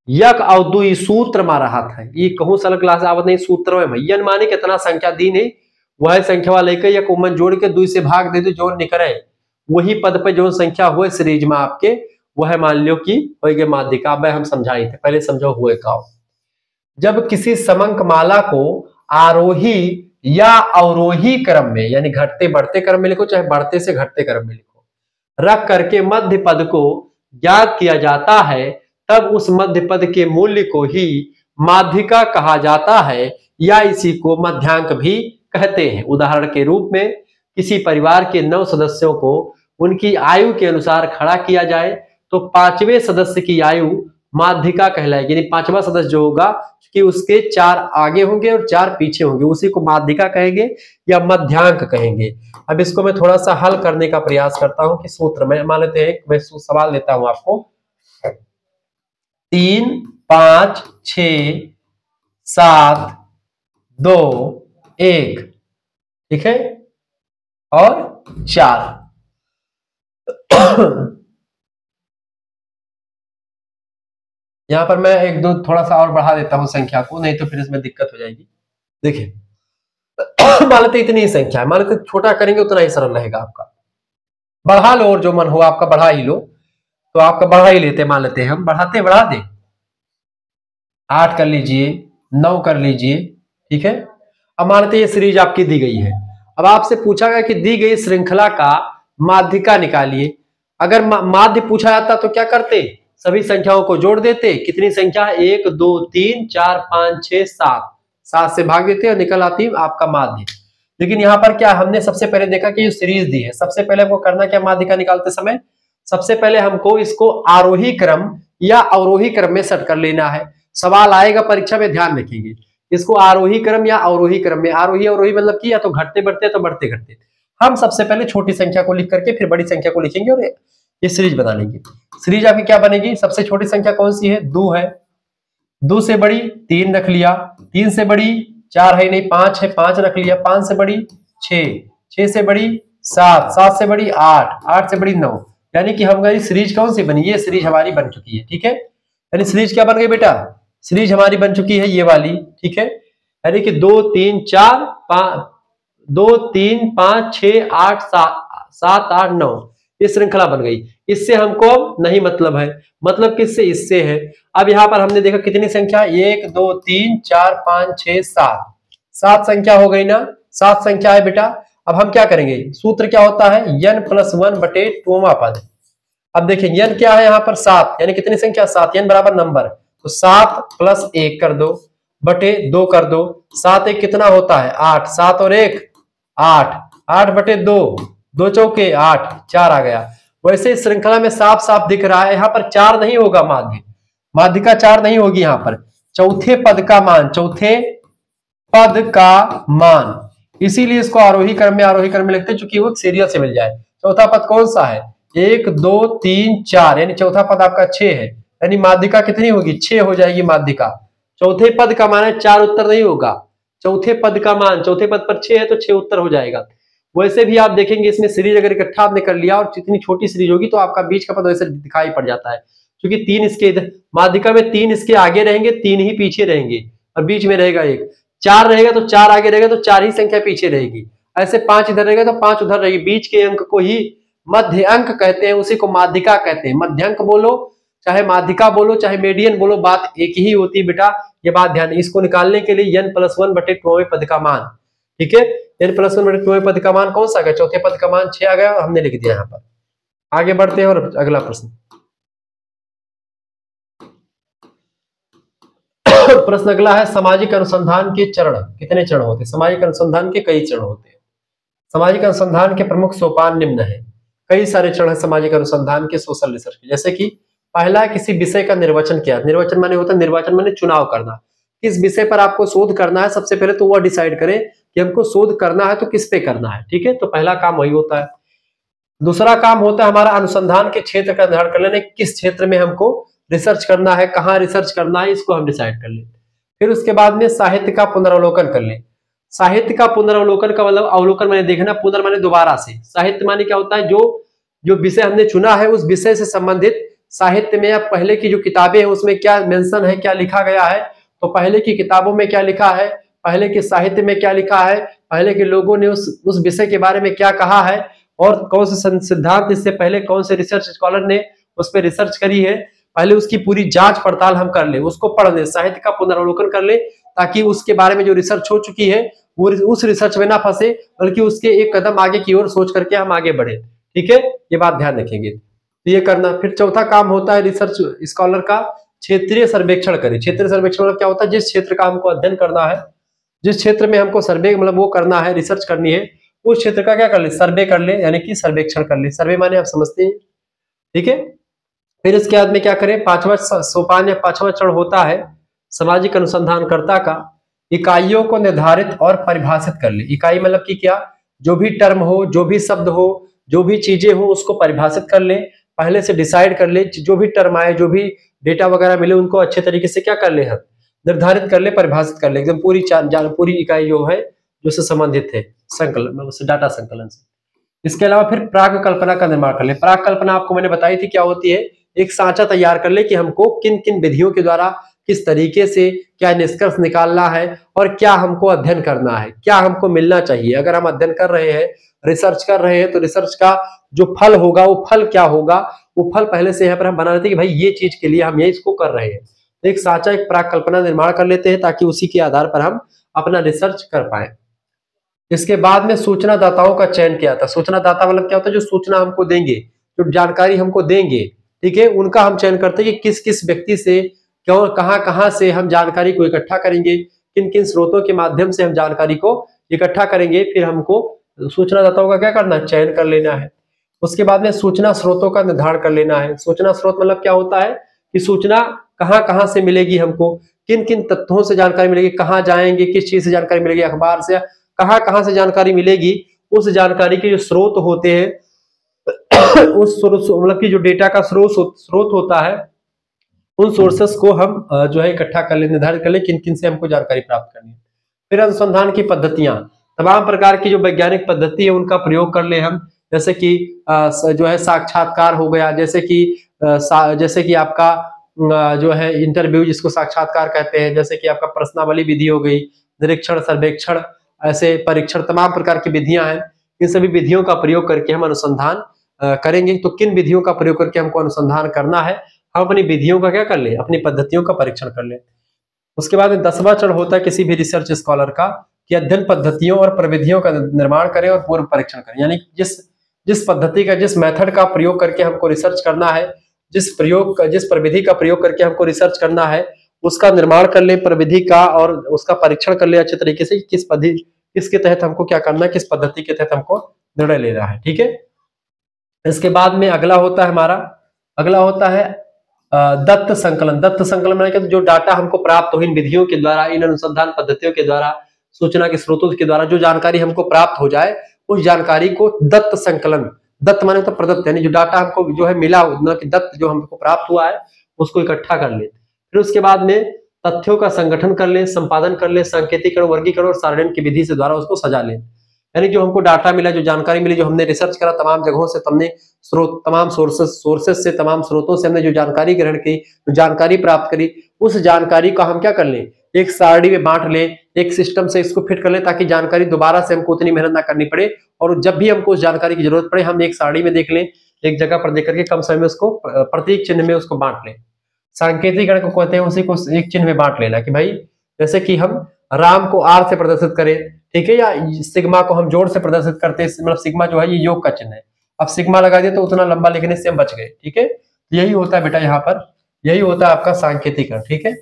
यक अवधि सूत्र में रहा था। ये कहूं सल क्लास आवत नहीं सूत्र में भैया माने कितना संख्या दी नहीं, वह संख्या वाले के या उमन जोड़ के 2 से भाग दे दो, जो निकले वही पद पे जो संख्या हुए सीरीज में आपके, वह मान लो कि हो माध्यिका। हम समझाए थे पहले, समझो हुए का। जब किसी समंक माला को आरोही या अवरोही क्रम में, यानी घटते बढ़ते क्रम में लिखो, चाहे बढ़ते से घटते क्रम में लिखो, रख करके मध्य पद को ज्ञात किया जाता है, तब उस मध्य पद के मूल्य को ही माध्यिका कहा जाता है या इसी को मध्यांक भी कहते हैं। उदाहरण के रूप में किसी परिवार के 9 सदस्यों को उनकी आयु के अनुसार खड़ा किया जाए तो 5वें सदस्य की आयु माध्यिका कहलाएगी। यानी 5वां सदस्य जो होगा कि उसके 4 आगे होंगे और 4 पीछे होंगे, उसी को माध्यिका कहेंगे या मध्यांक कहेंगे। अब इसको मैं थोड़ा सा हल करने का प्रयास करता हूं कि सूत्र में मान लेते हैं, मैं सवाल लेता हूं आपको। 3 5 6 7 2 1, ठीक है, और 4। यहां पर मैं एक दो थोड़ा सा और बढ़ा देता हूं संख्या को, नहीं तो फिर इसमें दिक्कत हो जाएगी। देखिए मान लेते इतनी ही संख्या है, मान लेते छोटा करेंगे उतना ही सरल रहेगा आपका। बढ़ा लो और जो मन हो आपका बढ़ा ही लो, तो आपका बढ़ा ही लेते, मान लेते हैं हम बढ़ाते बढ़ा दे, 8 कर लीजिए, 9 कर लीजिए, ठीक है। अब मान लेते ये सीरीज आपकी दी गई है। अब आपसे पूछा गया कि दी गई श्रृंखला का माध्यिका निकालिए। अगर माध्य पूछा जाता तो क्या करते, सभी संख्याओं को जोड़ देते। कितनी संख्या है, 1 2 3 4 5 6 7, 7 से भाग देते और निकल आती आपका माध्य। लेकिन यहाँ पर क्या हमने सबसे पहले देखा कि सीरीज दी है, सबसे पहले हमको करना क्या माध्यिका निकालते समय, सबसे पहले हमको इसको आरोही क्रम या अवरोही क्रम में सेट कर लेना है। सवाल आएगा परीक्षा में, ध्यान रखेंगे इसको आरोही क्रम या अवरोही क्रम में। आरोही अवरोही मतलब कि या तो घटते बढ़ते तो बढ़ते घटते। हम सबसे पहले छोटी संख्या को लिख करके फिर बड़ी संख्या को लिखेंगे और ये सीरीज बना लेंगे। सीरीज आपकी क्या बनेगी, सबसे छोटी संख्या कौन सी है, 2 है, 2 से बड़ी 3 रख लिया, 3 से बड़ी 4 है नहीं 5 है, 5 रख लिया, 5 से बड़ी 6, 6 से बड़ी 7, 7 से बड़ी 8, 8 से बड़ी 9। यानी कि हमारी सीरीज कौन सी बनी, ये सीरीज हमारी बन चुकी है, ठीक है। यानी सीरीज क्या बन गई बेटा, सीरीज हमारी बन चुकी है ये वाली, ठीक है। यानी कि 2 3 4 5 2 3 5 6 8 7 8 9, ये श्रृंखला बन गई। इससे हमको नहीं मतलब है, मतलब किससे, इससे है। अब यहाँ पर हमने देखा कितनी संख्या, 1 2 3 4 5 6 7, 7 संख्या हो गई ना, 7 संख्या है बेटा। अब हम क्या करेंगे, सूत्र क्या होता है, n+1 बटे 2वां पद। अब देखिए n क्या है यहाँ पर 7, यानी कितनी संख्या 7, n बराबर नंबर, तो 7 + 1 कर दो बटे 2 कर दो, 7 1 कितना होता है 8, 7 और 1 8, 8 बटे 2, 2 चौके 8, 4 आ गया। वैसे इस श्रृंखला में साफ साफ दिख रहा है यहाँ पर 4 नहीं होगा, माध्यिका 4 नहीं होगी यहाँ पर, चौथे पद का मान, चौथे पद का मान, इसीलिए इसको आरोही क्रम में लिखते हैं, चूंकि वो सीरियल से मिल जाए। चौथा पद कौन सा है, 1 2 3 4, यानी चौथा पद आपका 6 है, यानी माध्यिका कितनी होगी, 6 हो जाएगी माध्यिका। चौथे पद का मान है 4, उत्तर नहीं होगा, चौथे पद का मान, चौथे पद पर 6 है तो 6 उत्तर हो जाएगा। वैसे भी आप देखेंगे इसमें सीरीज अगर इकट्ठा आपने कर लिया और जितनी छोटी सीरीज होगी तो आपका बीच का पद वैसे दिखाई पड़ जाता है, क्योंकि 3 इसके माध्यिका में 3 इसके आगे रहेंगे, 3 ही पीछे रहेंगे और बीच में रहेगा 1। 4 रहेगा तो 4 आगे रहेगा तो 4 ही संख्या पीछे रहेगी, ऐसे 5 इधर रहेगा तो 5 उधर रहेगी। बीच के अंक को ही मध्य अंक कहते हैं, उसी को माध्यिका कहते हैं। मध्य अंक बोलो चाहे माध्यिका बोलो चाहे मीडियन बोलो, बात एक ही होती है बेटा, ये बात ध्यान। इसको निकालने के लिए n+1 बटे 2वें पद का मान, ठीक है, n+1 बटे 2वें पद का मान कौन सा आ गया, चौथे पद का मान 6 आ गया, हमने लिख दिया यहाँ पर। आगे बढ़ते हैं और अगला प्रश्न। प्रश्न अगला है, सामाजिक अनुसंधान के चरण कितने चरण होते हैं। सामाजिक अनुसंधान के कई चरण होते हैं। सामाजिक अनुसंधान के प्रमुख सोपान निम्न है। कई सारे चरण है सामाजिक अनुसंधान के, सोशल रिसर्च के। जैसे कि पहला किसी विषय का निर्वचन किया, निर्वचन माने होता है, निर्वाचन माने चुनाव करना। किस विषय पर आपको शोध करना है, सबसे पहले तो वह डिसाइड करें कि हमको शोध करना है तो किस पे करना है, ठीक है। तो पहला काम वही होता है। दूसरा काम होता है हमारा अनुसंधान के क्षेत्र का निर्धारण कर लेना, किस क्षेत्र में हमको रिसर्च करना है, कहाँ रिसर्च करना है, इसको हम डिसाइड कर ले। फिर उसके बाद में साहित्य का पुनरावलोकन कर ले। साहित्य का पुनरावलोकन का मतलब अवलोकन माने देखना, पुनर् माने दोबारा से। साहित्य माने क्या होता है, जो विषय हमने चुना है उस विषय से संबंधित साहित्य में या पहले की जो किताबें हैं उसमें क्या मेंशन है, क्या लिखा गया है, तो पहले की किताबों में क्या लिखा है, पहले के साहित्य में क्या लिखा है, पहले के लोगों ने उस विषय के बारे में क्या कहा है, और कौन से सिद्धांत इससे पहले कौन से रिसर्च स्कॉलर ने उस पर रिसर्च करी है, पहले उसकी पूरी जांच पड़ताल हम कर ले, उसको पढ़ ले, साहित्य का पुनरावलोकन कर ले, ताकि उसके बारे में जो रिसर्च हो चुकी है वो उस रिसर्च में ना फंसे, बल्कि उसके एक कदम आगे की ओर सोच करके हम आगे बढ़े, ठीक है। ये बात ध्यान रखेंगे, तो ये करना। फिर चौथा काम होता है रिसर्च स्कॉलर का क्षेत्रीय सर्वेक्षण करे। क्षेत्रीय सर्वेक्षण मतलब क्या होता है, जिस क्षेत्र का हमको अध्ययन करना है, जिस क्षेत्र में हमको सर्वे मतलब वो करना है, रिसर्च करनी है, उस क्षेत्र का क्या कर ले, सर्वे कर ले, यानी कि सर्वेक्षण कर ले। सर्वे माने आप समझते हैं, ठीक है। फिर इसके बाद में क्या करें, पांचवा सोपान या पांचवा चरण होता है सामाजिक अनुसंधानकर्ता का इकाइयों को निर्धारित और परिभाषित कर ले। इकाई मतलब कि क्या, जो भी टर्म हो, जो भी शब्द हो, जो भी चीजें हो, उसको परिभाषित कर ले, पहले से डिसाइड कर ले, जो भी टर्म आए, जो भी डेटा वगैरह मिले, उनको अच्छे तरीके से क्या कर ले हम निर्धारित कर ले, परिभाषित कर ले, एकदम पूरी इकाई जो है जो से संबंधित है संकलन, उस डाटा संकलन से। इसके अलावा फिर प्राक कल्पना का निर्माण कर ले। प्राक कल्पना आपको मैंने बताई थी क्या होती है, एक सांचा तैयार कर ले कि हमको किन किन विधियों के द्वारा किस तरीके से क्या निष्कर्ष निकालना है और क्या हमको अध्ययन करना है, क्या हमको मिलना चाहिए। अगर हम अध्ययन कर रहे हैं, रिसर्च कर रहे हैं, तो रिसर्च का जो फल होगा वो फल क्या होगा, वो फल पहले से यहाँ पर हम बना लेते हैं कि भाई ये चीज के लिए हम ये इसको कर रहे हैं। एक सांचा, एक प्राक कल्पना निर्माण कर लेते हैं ताकि उसी के आधार पर हम अपना रिसर्च कर पाए। इसके बाद में सूचना दाताओं का चयन किया था। सूचना दाता मतलब क्या होता है, जो सूचना हमको देंगे, जो जानकारी हमको देंगे, ठीक है, उनका हम चयन करते हैं कि किस किस व्यक्ति से, क्यों, कहां से हम जानकारी को इकट्ठा करेंगे, किन किन स्रोतों के माध्यम से हम जानकारी को इकट्ठा करेंगे। फिर हमको सूचना दाताओं का क्या करना है, चयन कर लेना है। उसके बाद में सूचना स्रोतों का निर्धारण कर लेना है। सूचना स्रोत मतलब क्या होता है कि सूचना कहां से मिलेगी, हमको किन किन तथ्यों से जानकारी मिलेगी, कहाँ जाएंगे, किस चीज से जानकारी मिलेगी, अखबार से, कहां से जानकारी मिलेगी। उस जानकारी के जो स्रोत होते हैं उस मतलब कि जो डेटा का स्रोत होता है, उन सोर्सेस को हम जो है इकट्ठा कर ले, निर्धारित कर ले किन किन से हमको जानकारी प्राप्त करनी है। फिर अनुसंधान की पद्धतियां, तमाम प्रकार की जो वैज्ञानिक पद्धति है उनका प्रयोग कर ले हम, जैसे कि जो है साक्षात्कार हो गया, जैसे कि आपका जो है इंटरव्यू जिसको साक्षात्कार कहते हैं, जैसे कि आपका प्रश्नावली विधि हो गई, निरीक्षण, सर्वेक्षण, ऐसे परीक्षण, तमाम प्रकार की विधियां हैं। इन सभी विधियों का प्रयोग करके हम अनुसंधान करेंगे। तो किन विधियों का प्रयोग करके हमको अनुसंधान करना है, हम अपनी विधियों का क्या कर ले, अपनी पद्धतियों का परीक्षण कर ले। उसके बाद 10वां चरण होता है किसी भी रिसर्च स्कॉलर का कि अध्ययन पद्धतियों और प्रविधियों का निर्माण करें और पूर्व परीक्षण करें। यानी जिस पद्धति का, जिस मेथड का प्रयोग करके हमको रिसर्च करना है, जिस प्रविधि का प्रयोग करके हमको रिसर्च करना है, उसका निर्माण कर ले, प्रविधि का, और उसका परीक्षण कर ले अच्छे तरीके से, किसके तहत हमको क्या करना है, किस पद्धति के तहत हमको निर्णय लेना है। ठीक है। इसके बाद में अगला होता है दत्त संकलन। दत्त संकलन मतलब जो डाटा हमको प्राप्त हो इन विधियों के द्वारा, इन अनुसंधान पद्धतियों के द्वारा, सूचना के स्रोतों के द्वारा जो जानकारी हमको प्राप्त हो जाए, उस जानकारी को दत्त संकलन, दत्त माने तो प्रदत्त, यानी जो डाटा हमको जो है मिला, मतलब कि दत्त जो हमको प्राप्त हुआ है उसको इकट्ठा कर ले। फिर उसके बाद में तथ्यों का संगठन कर ले, संपादन कर ले, सांकेतिकरण, वर्गीकरण और सारणन की विधि से द्वारा उसको सजा ले। यानी जो हमको डाटा मिला, जो जानकारी मिली, जो हमने रिसर्च करा तमाम जगहों से, तमाम सोर्सेस से, तमाम स्रोतों से हमने जो जानकारी ग्रहण की, जो जानकारी प्राप्त करी, उस जानकारी का हम क्या कर ले, एक सारणी में बांट ले, एक सिस्टम से इसको फिट कर ले, ताकि जानकारी दोबारा से हमको उतनी मेहनत ना करनी पड़े, और जब भी हमको उस जानकारी की जरूरत पड़े हम एक सारणी में देख लें, एक जगह पर देख करके कम समय में उसको प्रतीक चिन्ह में उसको बांट लें। सांकेतिकरण को कहते हैं उसी को एक चिन्ह में बांट लेना, कि भाई जैसे कि हम राम को आर से प्रदर्शित करें, ठीक है, या सिग्मा को हम जोड़ से प्रदर्शित करते हैं, मतलब सिग्मा जो है ये योग का चिन्ह है, अब सिग्मा लगा दिया तो उतना लंबा लिखने से हम बच गए। ठीक है, यही होता है बेटा, यहाँ पर यही होता है आपका सांकेतिकरण। ठीक है,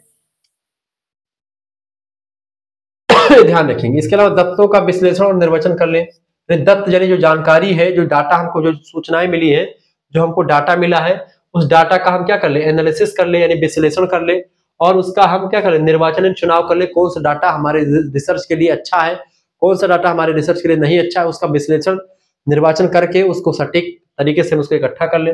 ध्यान रखेंगे। इसके अलावा दत्तों का विश्लेषण और निर्वचन कर ले। दत्त यानी जो जानकारी है, जो डाटा हमको, जो सूचनाएं मिली है, जो हमको डाटा मिला है, उस डाटा का हम क्या कर ले, एनालिसिस कर ले, यानी विश्लेषण कर ले, और उसका हम क्या कर ले, निर्वाचन चुनाव कर ले, कौन सा डाटा हमारे रिसर्च के लिए अच्छा है, कौन सा डाटा हमारे रिसर्च के लिए नहीं अच्छा है, उसका विश्लेषण, निर्वाचन करके उसको सटीक तरीके से उसको इकट्ठा कर ले।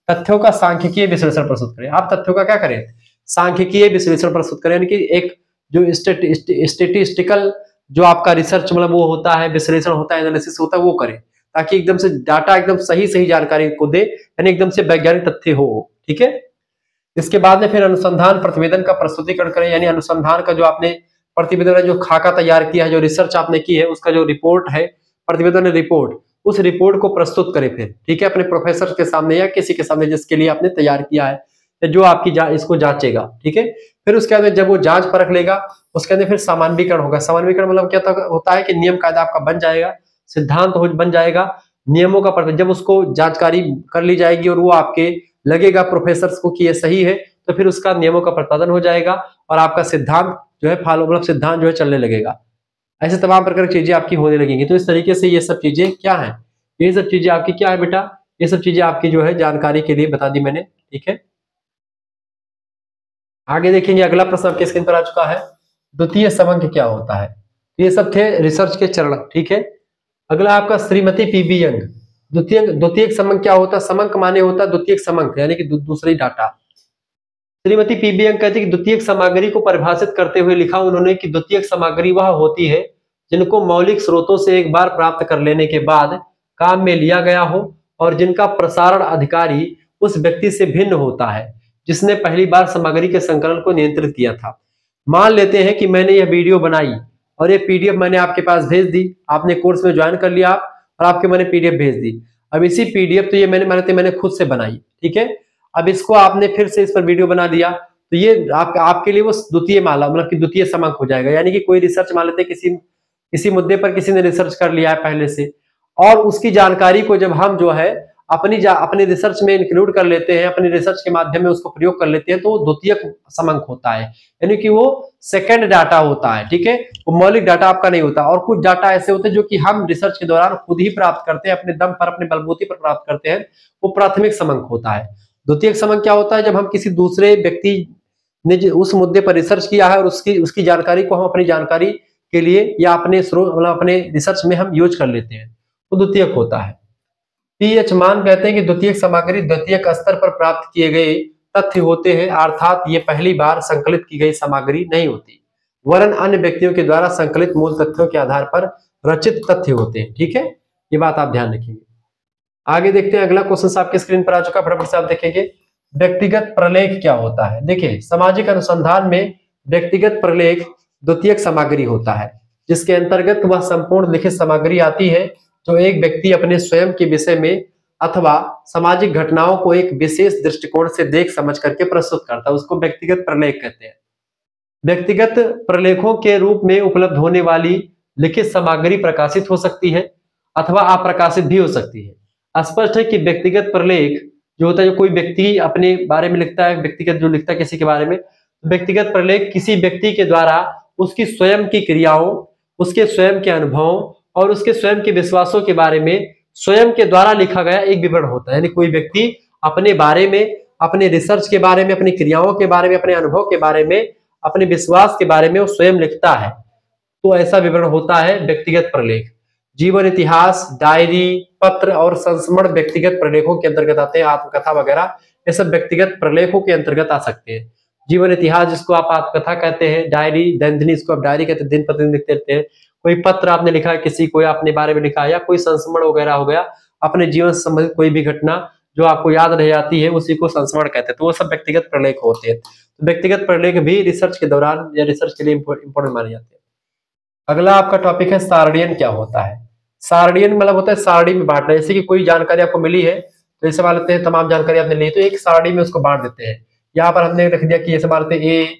तथ्यों का सांख्यिकीय विश्लेषण प्रस्तुत करें। आप तथ्यों का क्या करें, सांख्यिकीय विश्लेषण प्रस्तुत करें, यानी कि एक जो स्टेटिस्टिकल जो आपका रिसर्च मतलब वो होता है, विश्लेषण होता है, एनालिसिस होता है, वो करें, ताकि एकदम से डाटा एकदम सही जानकारी को दे, यानी एकदम से वैज्ञानिक तथ्य हो। ठीक है। इसके बाद में फिर अनुसंधान प्रतिवेदन का प्रस्तुतिकरण करें, यानी अनुसंधान का जो आपने प्रतिवेदन, जो खाका तैयार किया है, जो रिसर्च आपने की है, उसका जो रिपोर्ट है, प्रतिवेदन रिपोर्ट, उस रिपोर्ट को प्रस्तुत करें फिर, ठीक है, अपने प्रोफेसर के सामने या किसी के सामने जिसके लिए आपने तैयार किया है, जो आपकी इसको जांचेगा। ठीक है। फिर उसके बाद जब वो जांच परख लेगा, उसके अंदर फिर सामान्यीकरण होगा। सामान्यीकरण मतलब क्या होता है कि नियम कायदा आपका बन जाएगा, सिद्धांत बन जाएगा, नियमों का जब उसको जानकारी कर ली जाएगी और वो आपके लगेगा प्रोफेसर को कि ये सही है, तो फिर उसका नियमों का प्रतिपादन हो जाएगा और आपका सिद्धांत जो है फॉलो, मतलब सिद्धांत जो है चलने लगेगा। ऐसे तमाम प्रकार की चीजें आपकी होने लगेंगी। तो इस तरीके से ये सब चीजें क्या है, ये सब चीजें आपकी क्या है बेटा, ये सब चीजें आपकी जो है जानकारी के लिए बता दी मैंने। ठीक है, आगे देखेंगे। अगला प्रश्न आपके स्क्रीन पर आ चुका है, द्वितीय समंक क्या होता है। ये सब थे रिसर्च के चरण। ठीक है, अगला आपका श्रीमती पीबी यंग, द्वितीय समंक क्या होता है। समंक माने होता है द्वितीय समंक, यानी कि दूसरी डाटा। श्रीमती पीबी अंक कहती है कि द्वितीयक सामग्री को परिभाषित करते हुए लिखा उन्होंने कि द्वितीयक सामग्री वह होती है जिनको मौलिक स्रोतों से एक बार प्राप्त कर लेने के बाद काम में लिया गया हो और जिनका प्रसारण अधिकारी उस व्यक्ति से भिन्न होता है जिसने पहली बार सामग्री के संकलन को नियंत्रित किया था। मान लेते हैं कि मैंने यह वीडियो बनाई और ये पीडीएफ मैंने आपके पास भेज दी, आपने कोर्स में ज्वाइन कर लिया और आपके मैंने पीडीएफ भेज दी। अब इसी पीडीएफ तो ये मैंने खुद से बनाई, ठीक है। अब इसको आपने फिर से इस पर वीडियो बना दिया तो ये आपके लिए वो द्वितीय माला मतलब कि द्वितीय समांक हो जाएगा। यानी कि कोई रिसर्च मान लेते किसी मुद्दे पर किसी ने रिसर्च कर लिया है पहले से और उसकी जानकारी को जब हम जो है अपनी रिसर्च में इंक्लूड कर लेते हैं, अपनी रिसर्च के माध्यम में उसको प्रयोग कर लेते हैं तो वो द्वितीयक समांक होता है, यानी कि वो सेकंड डाटा होता है, ठीक है। वो मौलिक डाटा आपका नहीं होता। और कुछ डाटा ऐसे होते हैं जो कि हम रिसर्च के दौरान खुद ही प्राप्त करते हैं, अपने दम पर अपने बलबूते पर प्राप्त करते हैं, वो प्राथमिक समांक होता है। द्वितीयक समांक क्या होता है? जब हम किसी दूसरे व्यक्ति ने उस मुद्दे पर रिसर्च किया है और उसकी जानकारी को हम अपनी जानकारी के लिए या अपने स्रोत मतलब अपने रिसर्च में हम यूज कर लेते हैं, तो द्वितीयक होता है। पीएच मान कहते हैं कि द्वितीयक सामग्री द्वितीयक स्तर पर प्राप्त किए गए तथ्य होते हैं, अर्थात ये पहली बार संकलित की गई सामग्री नहीं होती वरन अन्य व्यक्तियों के द्वारा संकलित मूल तथ्यों के आधार पर रचित तथ्य होते हैं, ठीक है। ये बात आप ध्यान रखेंगे। आगे देखते हैं, अगला क्वेश्चन आपके स्क्रीन पर आ चुका, फटाफट से आप देखेंगे व्यक्तिगत प्रलेख क्या होता है। देखिए, सामाजिक अनुसंधान में व्यक्तिगत प्रलेख द्वितीयक सामग्री होता है जिसके अंतर्गत वह संपूर्ण लिखित सामग्री आती है जो एक व्यक्ति अपने स्वयं के विषय में अथवा सामाजिक घटनाओं को एक विशेष दृष्टिकोण से देख समझ करके प्रस्तुत करता है, उसको व्यक्तिगत प्रलेख कहते हैं। व्यक्तिगत प्रलेखों के रूप में उपलब्ध होने वाली लिखित सामग्री प्रकाशित हो सकती है अथवा अप्रकाशित भी हो सकती है। स्पष्ट है कि व्यक्तिगत प्रलेख जो होता है, जो कोई व्यक्ति अपने बारे में लिखता है, व्यक्तिगत जो लिखता है किसी के बारे में, व्यक्तिगत प्रलेख किसी व्यक्ति के द्वारा उसकी स्वयं की क्रियाओं, उसके स्वयं के अनुभवों और उसके स्वयं के विश्वासों के बारे में स्वयं के द्वारा लिखा गया एक विवरण होता है। यानी कोई व्यक्ति अपने बारे में, अपने रिसर्च के बारे में, अपनी क्रियाओं के बारे में, अपने अनुभव के बारे में, अपने विश्वास के बारे में वो स्वयं लिखता है, तो ऐसा विवरण होता है व्यक्तिगत प्रलेख। जीवन इतिहास, डायरी, पत्र और संस्मरण व्यक्तिगत प्रलेखों के अंतर्गत आते हैं। आत्मकथा वगैरह ये सब व्यक्तिगत प्रलेखों के अंतर्गत आ सकते हैं। जीवन इतिहास जिसको आप आत्मकथा कहते हैं, डायरी दैनिक इसको आप डायरी कहते हैं, दिन प्रतिदिन लिखते रहते हैं। कोई पत्र आपने लिखा है किसी को, अपने बारे में लिखा है, या कोई संस्मरण वगैरह हो गया, अपने जीवन से संबंधित कोई भी घटना जो आपको याद रह जाती है उसी को संस्मरण कहते हैं। तो वो सब व्यक्तिगत प्रलेख होते हैं। तो व्यक्तिगत प्रलेख भी रिसर्च के दौरान या रिसर्च के लिए इंपॉर्टेंट माने जाते हैं। अगला आपका टॉपिक है सारणियन क्या होता है। सारणियन मतलब होता है सारणी में बांटना। जैसे कि कोई जानकारी आपको मिली है तो जैसे मान लेते हैं तमाम जानकारी आपने ली तो एक सारणी में उसको बांट देते हैं। यहाँ पर हमने लिख दिया कि जैसे मान लेते हैं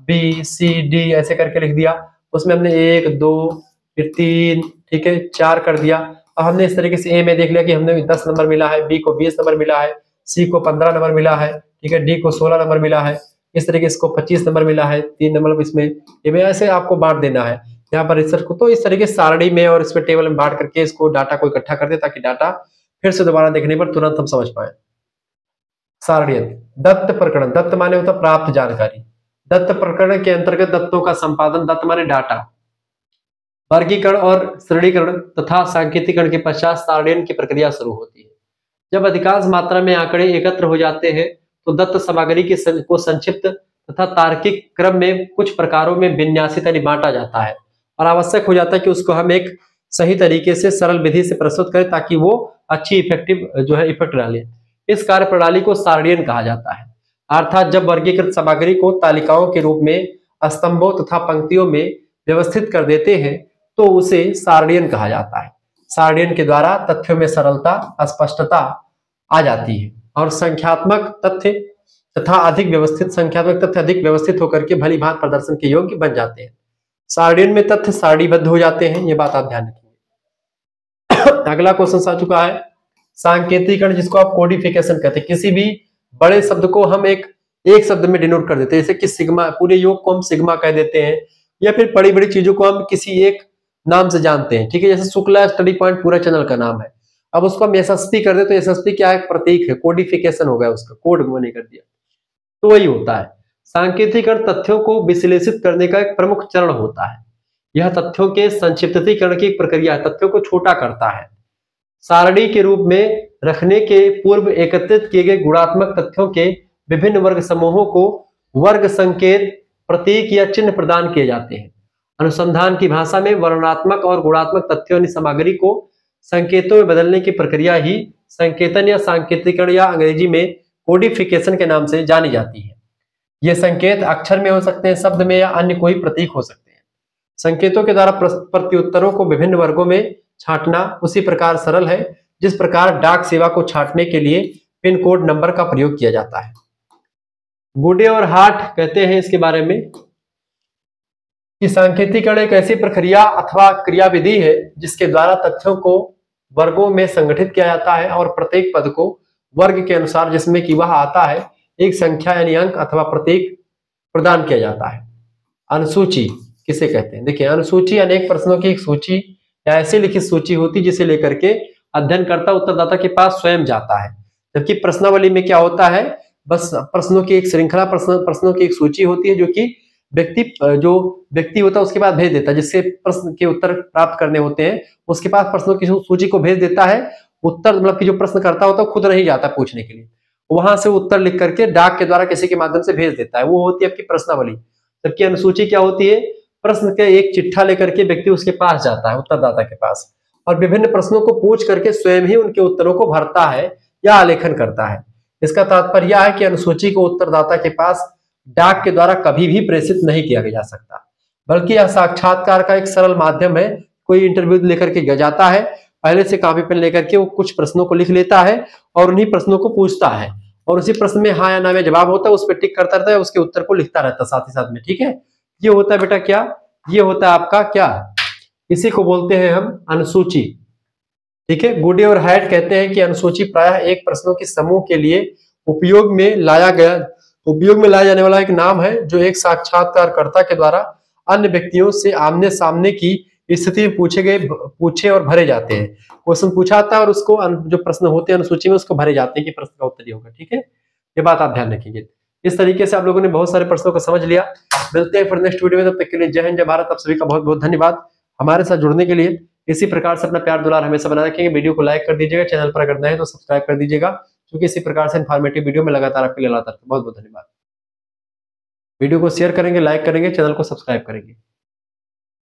ABCD ऐसे करके लिख दिया, उसमें हमने 1 2 फिर 3 ठीक है 4 कर दिया। अब हमने इस तरीके से ए में देख लिया कि हमने 10 नंबर मिला है, बी को 20 नंबर मिला है, सी को 15 नंबर मिला है, ठीक है, डी को 16 नंबर मिला है, इस तरीके से इसको 25 नंबर मिला है, 3 नंबर इसमें ये ऐसे आपको बांट देना है यहाँ पर रिसर्च को। तो इस तरीके से सारणी में और इसमें टेबल में बांट करके इसको डाटा को इकट्ठा कर दे ताकि डाटा फिर से दोबारा देखने पर तुरंत हम समझ पाए। सारणियन। दत्त प्रकरण, दत्त माने होता प्राप्त जानकारी। दत्त प्रकरण के अंतर्गत दत्तों का संपादन, दत्त माने डाटा, वर्गीकरण और श्रेणीकरण तथा सांकेतिकरण के पश्चात सारणियन की प्रक्रिया शुरू होती है। जब अधिकांश मात्रा में आंकड़े एकत्र हो जाते हैं तो दत्त सामग्री को संक्षिप्त तथा तार्किक क्रम में कुछ प्रकारों में विन्यासित यानी बांटा जाता है और आवश्यक हो जाता है कि उसको हम एक सही तरीके से सरल विधि से प्रस्तुत करें ताकि वो अच्छी इफेक्टिव जो है इफेक्ट डाले। इस कार्य प्रणाली को सारणियन कहा जाता है। अर्थात जब वर्गीकृत सामग्री को तालिकाओं के रूप में स्तंभों तथा पंक्तियों में व्यवस्थित कर देते हैं तो उसे सारणियन कहा जाता है। सारणियन के द्वारा तथ्यों में सरलता, स्पष्टता आ जाती है और संख्यात्मक तथ्य अधिक व्यवस्थित होकर के भली भांति प्रदर्शन के योग्य बन जाते हैं। सारणियन में तथ्य सारणीबद्ध हो जाते हैं, ये बात आप ध्यान रखिए। अगला क्वेश्चन आ चुका है सांकेतिकरण, जिसको आप कोडिफिकेशन कहते हैं। किसी भी बड़े शब्द को हम एक शब्द में डिनोट कर देते हैं, जैसे कि सिग्मा, पूरे योग को हम सिग्मा कह देते हैं, या फिर बड़ी बड़ी चीजों को हम किसी एक नाम से जानते हैं, ठीक है। जैसे शुक्ला स्टडी पॉइंट पूरा चैनल का नाम है, अब उसको हम एसएसपी कर दे तो एसएसपी क्या है, प्रतीक है, कोडिफिकेशन हो गया, उसका कोड मैंने कर दिया, तो वही होता है। सांकेतिकरण तथ्यों को विश्लेषित करने का एक प्रमुख चरण होता है। यह तथ्यों के संक्षिप्तीकरण की प्रक्रिया है, तथ्यों को छोटा करता है। सारणी के रूप में रखने के पूर्व एकत्रित किए गए गुणात्मक तथ्यों के विभिन्न वर्ग समूहों को वर्ग संकेत, प्रतीक या चिन्ह प्रदान किए जाते हैं। अनुसंधान की भाषा में वर्णनात्मक और गुणात्मक तथ्यों यानी सामग्री को संकेतों में बदलने की प्रक्रिया ही संकेतन या सांकेतिकरण या अंग्रेजी में कोडिफिकेशन के नाम से जानी जाती है। ये संकेत अक्षर में हो सकते हैं, शब्द में, या अन्य कोई प्रतीक हो सकते हैं। संकेतों के द्वारा प्रत्युत्तरों को विभिन्न वर्गों में छांटना उसी प्रकार सरल है जिस प्रकार डाक सेवा को छांटने के लिए पिन कोड नंबर का प्रयोग किया जाता है। गुडे और हार्ट कहते हैं इसके बारे में कि सांकेतिकरण एक ऐसी प्रक्रिया अथवा क्रियाविधि है जिसके द्वारा तथ्यों को वर्गों में संगठित किया जाता है और प्रत्येक पद को वर्ग के अनुसार जिसमें कि वह आता है एक संख्या यानी अंक अथवा प्रतीक प्रदान किया जाता है। अनुसूची किसे कहते हैं? देखिए, अनुसूची अनेक प्रश्नों की एक सूची या ऐसी लिखित सूची होती जिसे लेकर के अध्ययनकर्ता उत्तरदाता के पास स्वयं जाता है। जबकि प्रश्नावली में क्या होता है, बस प्रश्नों की एक श्रृंखला, प्रश्नों की एक सूची होती है जो कि व्यक्ति होता है उसके पास भेज देता है, जिससे प्रश्न के उत्तर प्राप्त करने होते हैं उसके पास प्रश्नों की सूची को भेज देता है। उत्तर मतलब कि जो प्रश्न करता होता है खुद नहीं जाता पूछने के लिए, वहां से उत्तर लिख करके डाक के द्वारा किसी के माध्यम से भेज देता है, वो होती है आपकी प्रश्नावली। जबकि अनुसूची क्या होती है, प्रश्न के एक चिट्ठा लेकर के व्यक्ति उसके पास जाता है, उत्तरदाता के पास, और विभिन्न प्रश्नों को पूछ करके स्वयं ही उनके उत्तरों को भरता है या आलेखन करता है। इसका तात्पर्य यह है कि अनुसूची को उत्तरदाता के पास डाक के द्वारा कभी भी प्रेषित नहीं किया जा सकता, बल्कि यह साक्षात्कार का एक सरल माध्यम है। कोई इंटरव्यू लेकर के जाता है, पहले से कॉपी पेन लेकर के वो कुछ प्रश्नों को लिख लेता है और उन्हीं प्रश्नों को पूछता है, और उसी प्रश्न में हाँ या ना में जवाब होता है, उस पर टिक करता रहता है, उसके उत्तर को लिखता रहता है साथ ही साथ में। ठीक है, ये होता है बेटा क्या, ये होता है आपका क्या, इसी को बोलते हैं हम अनुसूची। ठीक है, गुडे और हार्ट कहते हैं कि अनुसूची प्रायः एक प्रश्नों के समूह के लिए उपयोग में लाया जाने वाला एक नाम है जो एक साक्षात्कारकर्ता के द्वारा अन्य व्यक्तियों से आमने सामने की स्थिति में पूछे और भरे जाते हैं। क्वेश्चन पूछा आता है और उसको जो प्रश्न होते हैं अनुसूची में उसको भरे जाते हैं कि प्रश्न का उत्तर ये होगा। ठीक है, ये बात आप ध्यान रखिए। इस तरीके से आप लोगों ने बहुत सारे प्रश्नों को समझ लिया। मिलते हैं फिर नेक्स्ट वीडियो में, तब तक के लिए जय हिंद जय भारत। आप सभी का बहुत बहुत धन्यवाद हमारे साथ जुड़ने के लिए। इसी प्रकार से अपना प्यार दुलार हमेशा बनाए रखेंगे। वीडियो को लाइक कर दीजिएगा, चैनल पर अगर नए हैं तो सब्सक्राइब कर दीजिएगा, क्योंकि इसी प्रकार से इन्फॉर्मेटिव वीडियो में लगातार आपके लिए लाता रहता हूं। बहुत बहुत धन्यवाद। वीडियो को शेयर करेंगे, लाइक करेंगे, चैनल को सब्सक्राइब करेंगे।